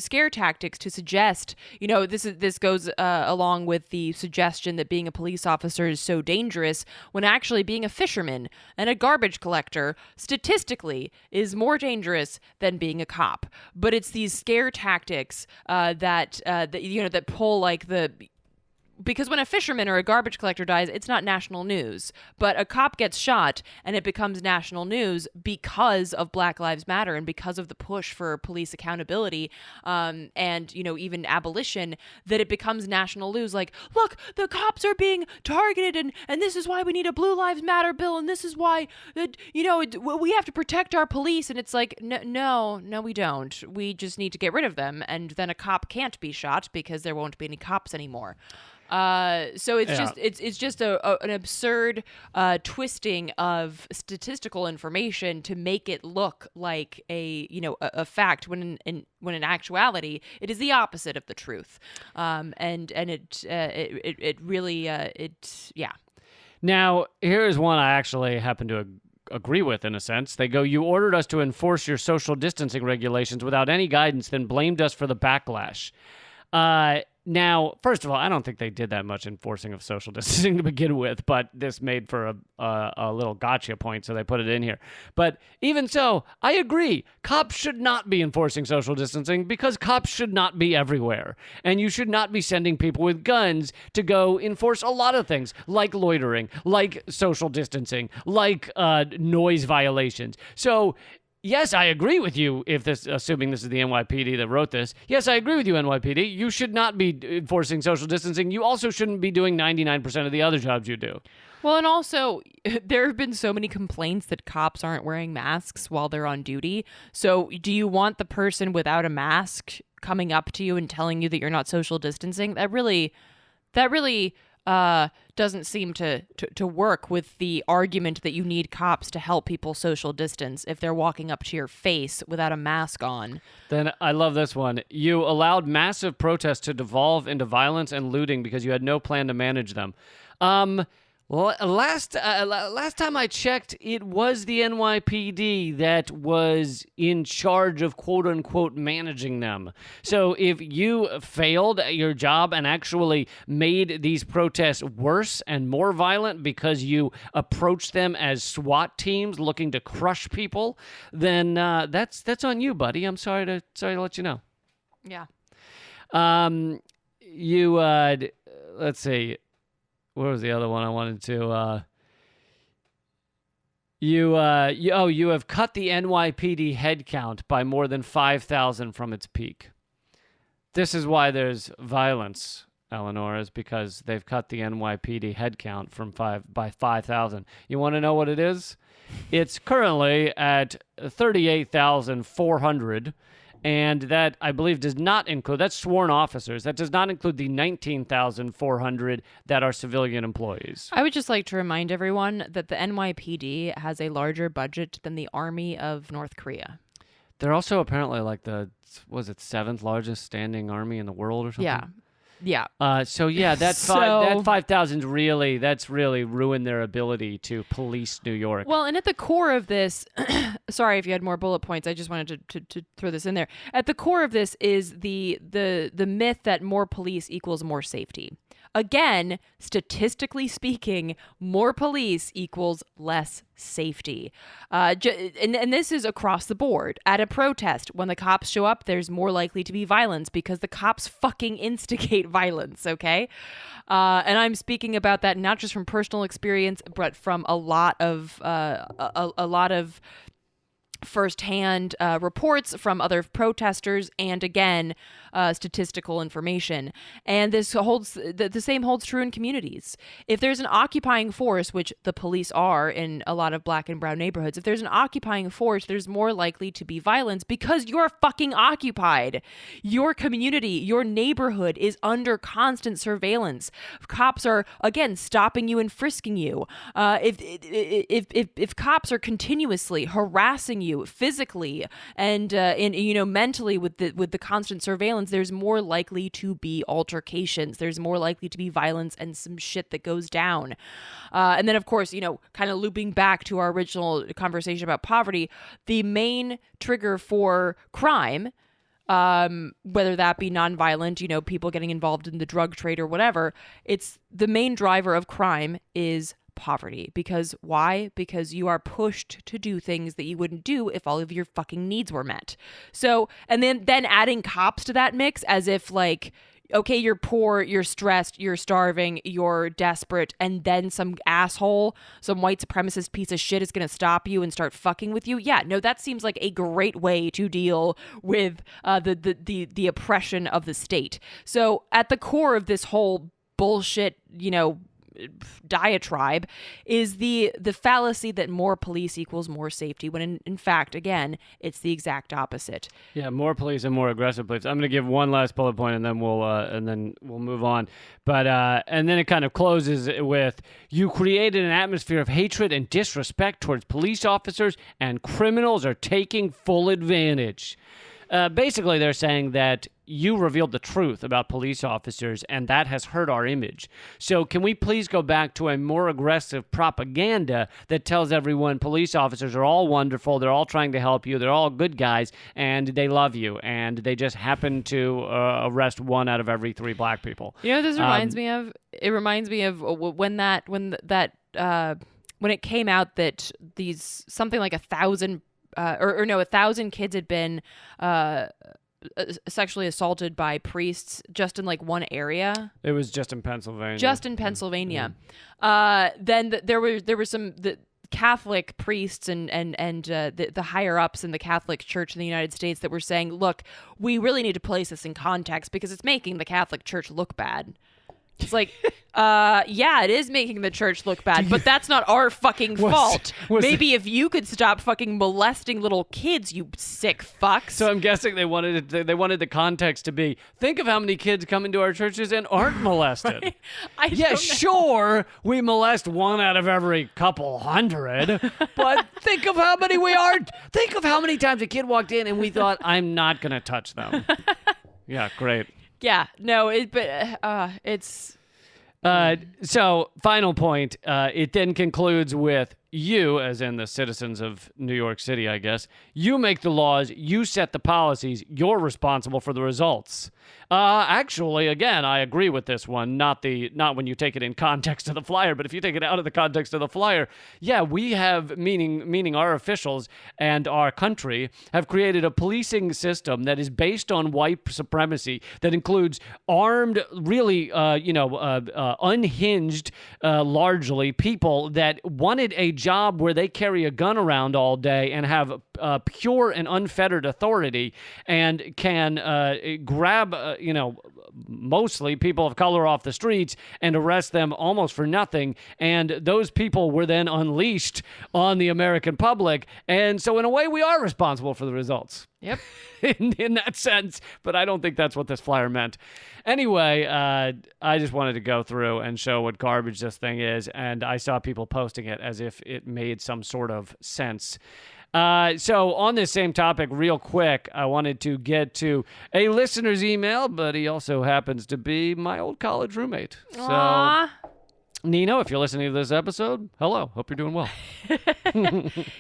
scare tactics to suggest, this goes along with the suggestion that being a police officer is so dangerous when actually being a fisherman and a garbage collector statistically is more dangerous than being a cop. But it's these scare tactics that pull like because when a fisherman or a garbage collector dies, it's not national news. But a cop gets shot and it becomes national news because of Black Lives Matter and because of the push for police accountability and, even abolition, that it becomes national news. Like, look, the cops are being targeted and this is why we need a Blue Lives Matter bill. And this is why, we have to protect our police. And it's like, no, we don't. We just need to get rid of them. And then a cop can't be shot because there won't be any cops anymore. So it's just an absurd twisting of statistical information to make it look like a fact when in actuality it is the opposite of the truth. And it really. Now, here's one I actually happen to agree with in a sense. They go, you ordered us to enforce your social distancing regulations without any guidance, then blamed us for the backlash. Now, first of all, I don't think they did that much enforcing of social distancing to begin with, but this made for a little gotcha point, so they put it in here. But even so, I agree. Cops should not be enforcing social distancing because cops should not be everywhere. And you should not be sending people with guns to go enforce a lot of things, like loitering, like social distancing, like noise violations. So, yes, I agree with you, assuming this is the NYPD that wrote this. Yes, I agree with you, NYPD. You should not be enforcing social distancing. You also shouldn't be doing 99% of the other jobs you do. Well, and also, there have been so many complaints that cops aren't wearing masks while they're on duty. So do you want the person without a mask coming up to you and telling you that you're not social distancing? That really doesn't seem to work with the argument that you need cops to help people social distance if they're walking up to your face without a mask on. Then I love this one. You allowed massive protests to devolve into violence and looting because you had no plan to manage them. Last time I checked, it was the NYPD that was in charge of quote-unquote managing them. So if you failed at your job and actually made these protests worse and more violent because you approached them as SWAT teams looking to crush people, then that's on you, buddy. I'm sorry to let you know. Yeah. Let's see. What was the other one I wanted to? You have cut the NYPD headcount by more than 5,000 from its peak. This is why there's violence, Eleanor, is because they've cut the NYPD headcount from 5,000. You want to know what it is? It's currently at 38,400, and that, I believe, does not include, that's sworn officers. That does not include the 19,400 that are civilian employees. I would just like to remind everyone that the NYPD has a larger budget than the Army of North Korea. They're also apparently like the, was it 7th largest standing army in the world or something? Yeah. Yeah. So yeah, that 5,000's really, that's really ruined their ability to police New York. Well, and at the core of this, sorry if you had more bullet points, I just wanted to throw this in there. At the core of this is the myth that more police equals more safety. Again, statistically speaking, more police equals less safety. And this is across the board. At a protest, when the cops show up, there's more likely to be violence because the cops fucking instigate violence, okay? And I'm speaking about that not just from personal experience, but from a lot of firsthand reports from other protesters, and again, statistical information. And this holds the same holds true in communities. If there's an occupying force, which the police are in a lot of black and brown neighborhoods, if there's an occupying force, there's more likely to be violence because you're fucking occupied. Your community, your neighborhood is under constant surveillance. Cops are, again, stopping you and frisking you. If cops are continuously harassing you physically and mentally with the constant surveillance, there's more likely to be altercations. There's more likely to be violence and some shit that goes down. And then, of course, kind of looping back to our original conversation about poverty, the main trigger for crime, whether that be nonviolent, people getting involved in the drug trade or whatever, it's the main driver of crime is poverty. Because why? Because you are pushed to do things that you wouldn't do if all of your fucking needs were met. So, and then adding cops to that mix as if like, okay, you're poor, you're stressed, you're starving, you're desperate, and then some asshole, some white supremacist piece of shit is going to stop you and start fucking with you. Yeah, no, that seems like a great way to deal with the oppression of the state. So at the core of this whole bullshit, diatribe is the fallacy that more police equals more safety, when in fact, again, it's the exact opposite. Yeah, more police and more aggressive police. I'm going to give one last bullet point, and then we'll move on. But and then it kind of closes with, you created an atmosphere of hatred and disrespect towards police officers, and criminals are taking full advantage. Basically, they're saying that you revealed the truth about police officers, and that has hurt our image. So can we please go back to a more aggressive propaganda that tells everyone police officers are all wonderful, they're all trying to help you, they're all good guys, and they love you, and they just happen to arrest 1 out of every 3 black people. You know what this reminds me of? It reminds me of when it came out that these something like 1,000 1,000 kids had been sexually assaulted by priests just in like one area. It was just in Pennsylvania. Then there were some Catholic priests and the higher ups in the Catholic Church in the United States that were saying, look, we really need to place this in context because it's making the Catholic Church look bad. It's like, yeah, it is making the church look bad, but that's not our fucking fault. Maybe if you could stop fucking molesting little kids, you sick fucks. So I'm guessing they wanted the context to be, think of how many kids come into our churches and aren't molested. Right? Sure, we molest 1 out of every couple hundred, but think of how many we are. Think of how many times a kid walked in and we thought, I'm not going to touch them. Yeah, great. Yeah, no, it's... So, final point, it then concludes with, you, as in the citizens of New York City, I guess, you make the laws, you set the policies, you're responsible for the results. Actually, again, I agree with this one, not when you take it in context of the flyer, but if you take it out of the context of the flyer, yeah, we have, meaning our officials and our country, have created a policing system that is based on white supremacy, that includes armed, really, unhinged, largely, people that wanted a job where they carry a gun around all day and have pure and unfettered authority and can grab, mostly people of color off the streets and arrest them almost for nothing. And those people were then unleashed on the American public. And so in a way, we are responsible for the results. Yep. in that sense, but I don't think that's what this flyer meant. Anyway, I just wanted to go through and show what garbage this thing is, and I saw people posting it as if it made some sort of sense. So on this same topic, real quick, I wanted to get to a listener's email, but he also happens to be my old college roommate. Aww. So, Nino, if you're listening to this episode, hello. Hope you're doing well.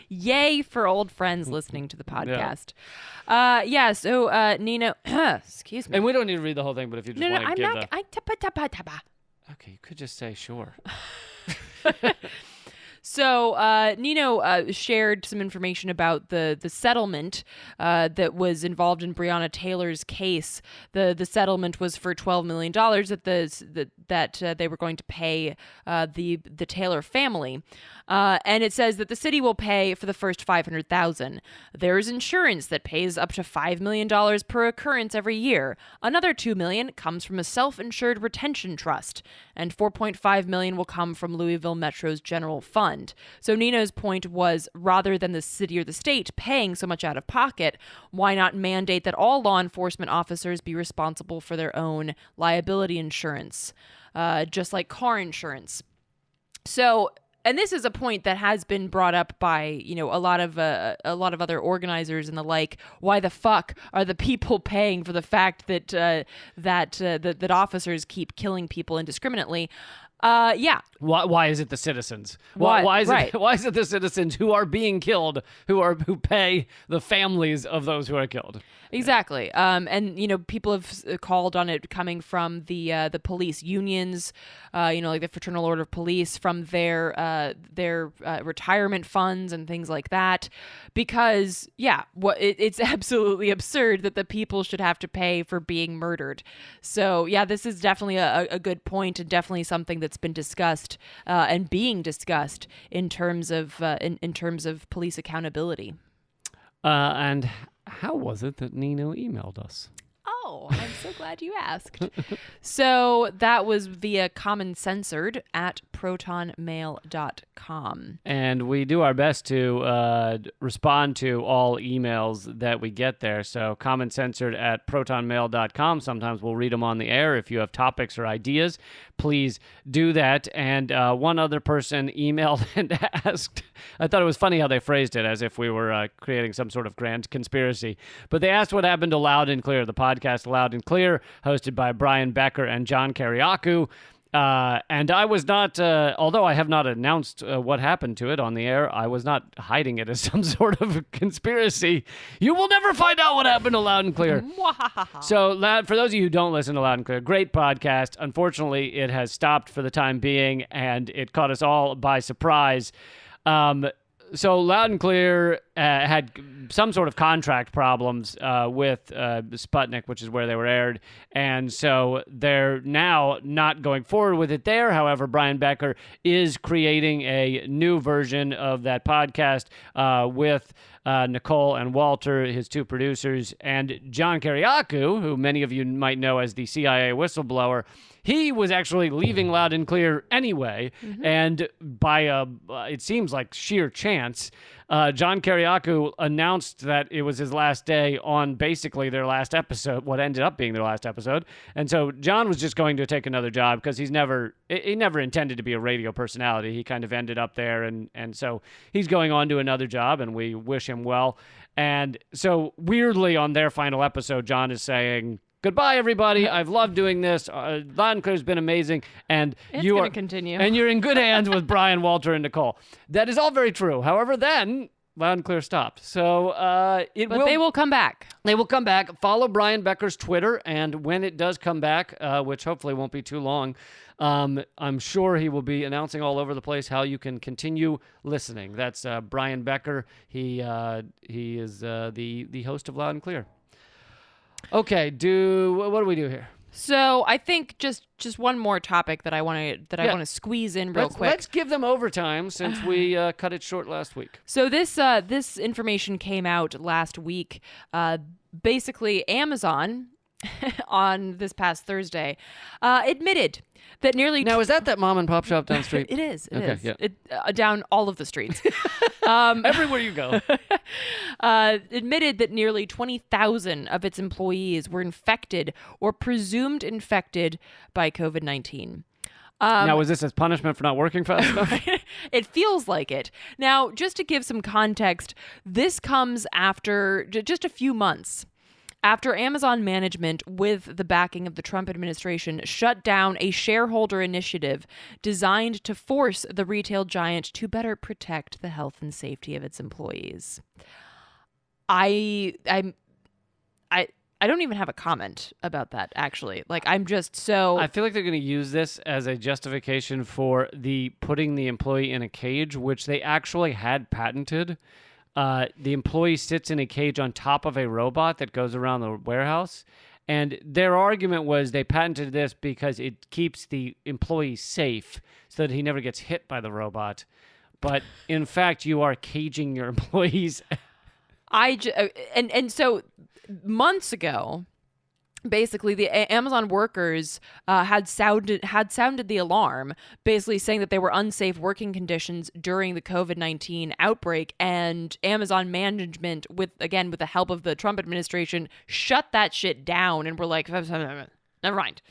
Yay for old friends listening to the podcast. So Nino, excuse me. And we don't need to read the whole thing, but if you just want to give Okay, you could just say sure. So Nino shared some information about the settlement that was involved in Breonna Taylor's case. The settlement was for $12 million that they were going to pay the Taylor family. And it says that the city will pay for the first $500,000. There is insurance that pays up to $5 million per occurrence every year. Another $2 million comes from a self-insured retention trust, and $4.5 million will come from Louisville Metro's general fund. So Nino's point was, rather than the city or the state paying so much out of pocket, why not mandate that all law enforcement officers be responsible for their own liability insurance, just like car insurance? So, and this is a point that has been brought up by, a lot of other organizers and the like. Why the fuck are the people paying for the fact that that officers keep killing people indiscriminately? Why is it the citizens? Why is it the citizens who are being killed who pay the families of those who are killed? Exactly. And people have called on it coming from the police unions, like the Fraternal Order of Police, from their retirement funds and things like that, because it's absolutely absurd that the people should have to pay for being murdered. So this is definitely a good point, and definitely something that's been discussed and being discussed in terms of police accountability. And how was it that Nino emailed us? Oh, I'm so glad you asked. So that was via commoncensored@protonmail.com. And we do our best to respond to all emails that we get there. So commoncensored@protonmail.com. Sometimes we'll read them on the air. If you have topics or ideas, please do that. And one other person emailed and asked, I thought it was funny how they phrased it, as if we were creating some sort of grand conspiracy. But they asked what happened to Loud and Clear, the podcast Loud and Clear, hosted by Brian Becker and John Kiriakou. And I was not, although I have not announced what happened to it on the air, I was not hiding it as some sort of conspiracy. You will never find out what happened to Loud and Clear. So, for those of you who don't listen to Loud and Clear, great podcast. Unfortunately, it has stopped for the time being, and it caught us all by surprise. So Loud and Clear had some sort of contract problems with Sputnik, which is where they were aired. And so they're now not going forward with it there. However, Brian Becker is creating a new version of that podcast with Nicole and Walter, his two producers, and John Kiriakou, who many of you might know as the CIA whistleblower. He was actually leaving Loud and Clear anyway, and by it seems like sheer chance, John Kiriakou announced that it was his last day on basically their last episode, what ended up being their last episode. And so John was just going to take another job because he never intended to be a radio personality. He kind of ended up there, and so he's going on to another job, and we wish him well. And so weirdly on their final episode, John is saying, goodbye, everybody. I've loved doing this. Loud and Clear's been amazing, and it's going to continue. And you're in good hands with Brian, Walter, and Nicole. That is all very true. However, then Loud and Clear stopped. So they will come back. They will come back. Follow Brian Becker's Twitter, and when it does come back, which hopefully won't be too long, I'm sure he will be announcing all over the place how you can continue listening. That's Brian Becker. He is the host of Loud and Clear. Okay, what do we do here? So I think just one more topic that I want to squeeze in real quick. Let's give them overtime since we cut it short last week. So this information came out last week. Basically, Amazon on this past Thursday admitted that nearly now is that mom and pop shop down the street? It is. It okay, is. Yeah. It, down all of the streets. Everywhere you go. Admitted that nearly 20,000 of its employees were infected or presumed infected by COVID-19. Now, was this as punishment for not working fast enough? It feels like it. Now, just to give some context, this comes after just a few months after Amazon management, with the backing of the Trump administration, shut down a shareholder initiative designed to force the retail giant to better protect the health and safety of its employees. I don't even have a comment about that, actually. Like, I'm just so... I feel like they're going to use this as a justification for putting the employee in a cage, which they actually had patented. The employee sits in a cage on top of a robot that goes around the warehouse. And their argument was they patented this because it keeps the employee safe so that he never gets hit by the robot. But in fact, you are caging your employees. And so months ago, basically, the Amazon workers had sounded the alarm, basically saying that they were unsafe working conditions during the COVID-19 outbreak, and Amazon management, with the help of the Trump administration, shut that shit down, and were like, never mind.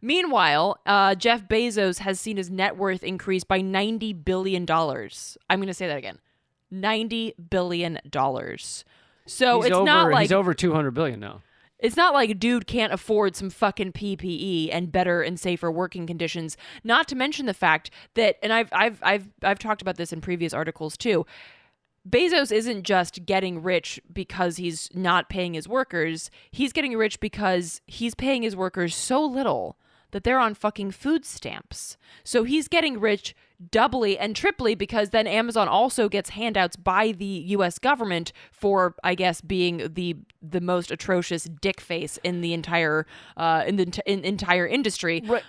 Meanwhile, Jeff Bezos has seen his net worth increase by $90 billion. I'm going to say that again. $90 billion. So he's over 200 billion now. It's not like dude can't afford some fucking PPE and better and safer working conditions. Not to mention the fact that, and I've talked about this in previous articles too. Bezos isn't just getting rich because he's not paying his workers. He's getting rich because he's paying his workers so little that they're on fucking food stamps. So he's getting rich doubly and triply because then Amazon also gets handouts by the U.S. government for, I guess, being the most atrocious dick face in the entire entire industry. Right.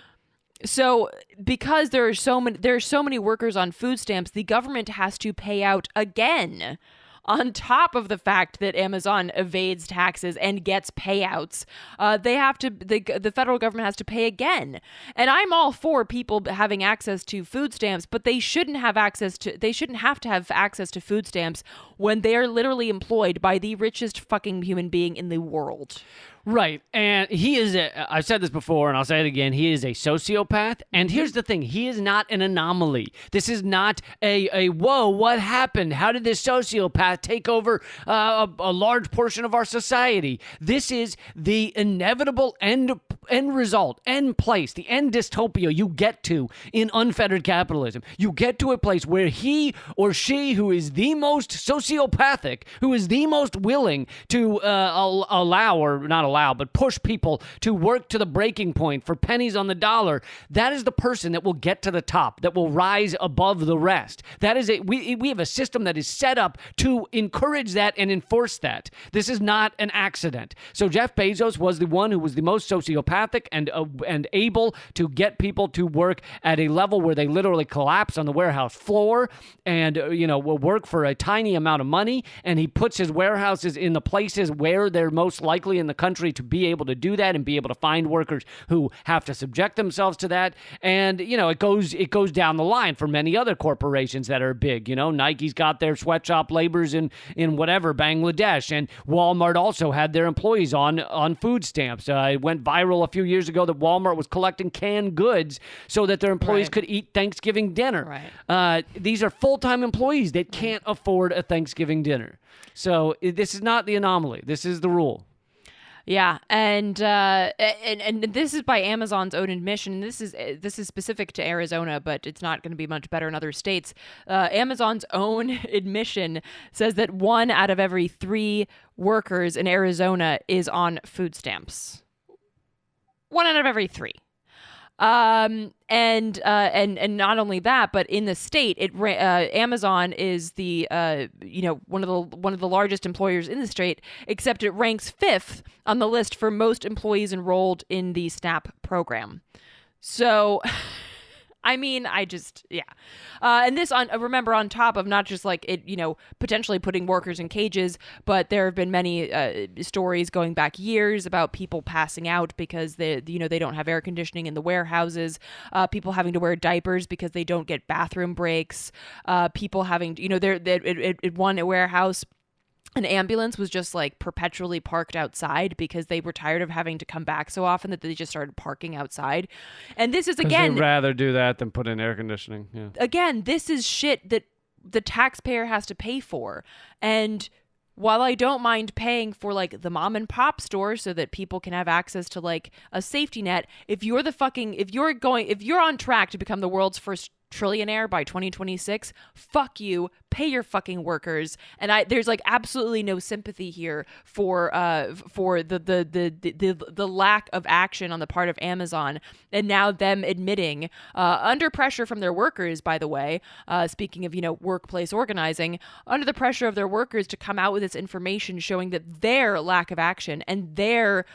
So because there are so many workers on food stamps, the government has to pay out again. On top of the fact that Amazon evades taxes and gets payouts, the federal government has to pay again. And I'm all for people having access to food stamps, but they shouldn't have to have access to food stamps when they are literally employed by the richest fucking human being in the world. Right. And I've said this before and I'll say it again, he is a sociopath. And here's the thing, he is not an anomaly. This is not a whoa, what happened? How did this sociopath take over a large portion of our society? This is the inevitable end result, end place, the end dystopia you get to in unfettered capitalism. You get to a place where he or she, who is the most sociopathic, who is the most willing to but push people to work to the breaking point for pennies on the dollar, that is the person that will get to the top, that will rise above the rest. That is we have a system that is set up to encourage that and enforce that. This is not an accident. So Jeff Bezos was the one who was the most sociopathic and able to get people to work at a level where they literally collapse on the warehouse floor and will work for a tiny amount of money, and he puts his warehouses in the places where they're most likely in the country to be able to do that and be able to find workers who have to subject themselves to that. And, it goes down the line for many other corporations that are big. Nike's got their sweatshop laborers in whatever, Bangladesh, and Walmart also had their employees on food stamps. It went viral a few years ago that Walmart was collecting canned goods so that their employees could eat Thanksgiving dinner. Right. These are full-time employees that can't afford a Thanksgiving dinner. So this is not the anomaly. This is the rule. Yeah, and this is by Amazon's own admission. This is specific to Arizona, but it's not going to be much better in other states. Amazon's own admission says that 1 out of every 3 workers in Arizona is on food stamps. 1 out of every 3. And not only that, but in the state, Amazon is the one of the largest employers in the state, except it ranks 5th on the list for most employees enrolled in the SNAP program. So I mean, and this remember on top of not just like it, potentially putting workers in cages, but there have been many stories going back years about people passing out because they don't have air conditioning in the warehouses, people having to wear diapers because they don't get bathroom breaks, people having, at one warehouse, an ambulance was just like perpetually parked outside because they were tired of having to come back so often that they just started parking outside. And this is, again, they'd rather do that than put in air conditioning. Yeah. Again, this is shit that the taxpayer has to pay for. And while I don't mind paying for like the mom and pop store so that people can have access to like a safety net, if you're on track to become the world's first trillionaire by 2026, fuck you, pay your fucking workers. And there's like absolutely no sympathy here for the lack of action on the part of Amazon, and now them admitting under pressure from their workers, by the way, speaking of workplace organizing, under the pressure of their workers to come out with this information showing that their lack of action and their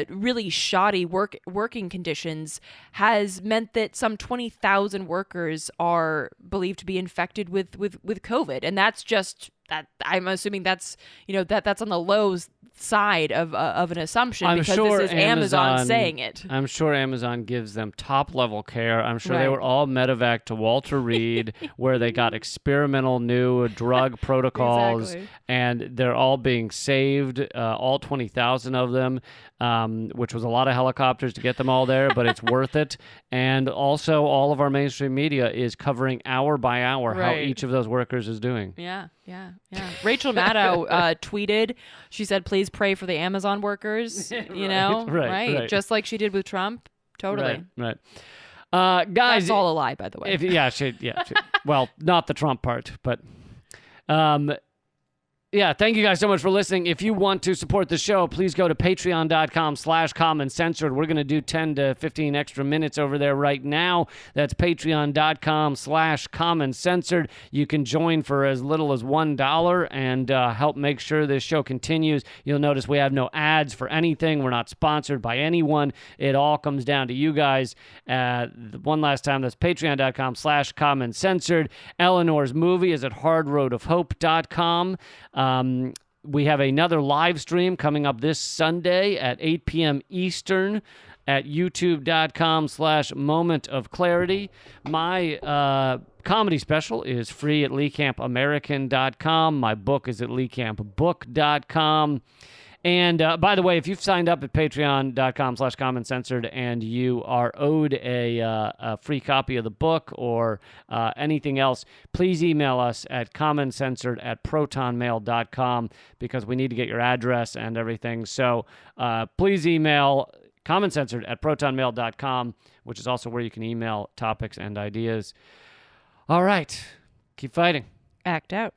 really shoddy working conditions has meant that some 20,000 workers are believed to be infected with COVID. And that's just that. I'm assuming that's that's on the low side of an assumption, because this is Amazon saying it. I'm sure Amazon gives them top level care. I'm sure Right. they were all medevac to Walter Reed where they got experimental new drug protocols. Exactly. And they're all being saved, all 20,000 of them, which was a lot of helicopters to get them all there, but it's worth it. And also all of our mainstream media is covering hour by hour how Right. each of those workers is doing. Yeah. Rachel Maddow tweeted. She said, "Please pray for the Amazon workers." Right. Just like she did with Trump. Totally. Right. Guys, That's all a lie, by the way. Well, not the Trump part, but thank you guys so much for listening. If you want to support the show, please go to patreon.com/commoncensored. We're going to do 10 to 15 extra minutes over there right now. That's patreon.com/commoncensored. You can join for as little as $1 and help make sure this show continues. You'll notice we have no ads for anything. We're not sponsored by anyone. It all comes down to you guys. One last time, that's patreon.com/commoncensored. Eleanor's movie is at hardroadofhope.com. We have another live stream coming up this Sunday at 8 p.m. Eastern at youtube.com/momentofclarity. My comedy special is free at leecampamerican.com. My book is at leecampbook.com. And by the way, if you've signed up at patreon.com/commoncensored and you are owed a free copy of the book or anything else, please email us at commoncensored@protonmail.com because we need to get your address and everything. So please email commoncensored@protonmail.com, which is also where you can email topics and ideas. All right. Keep fighting. Act out.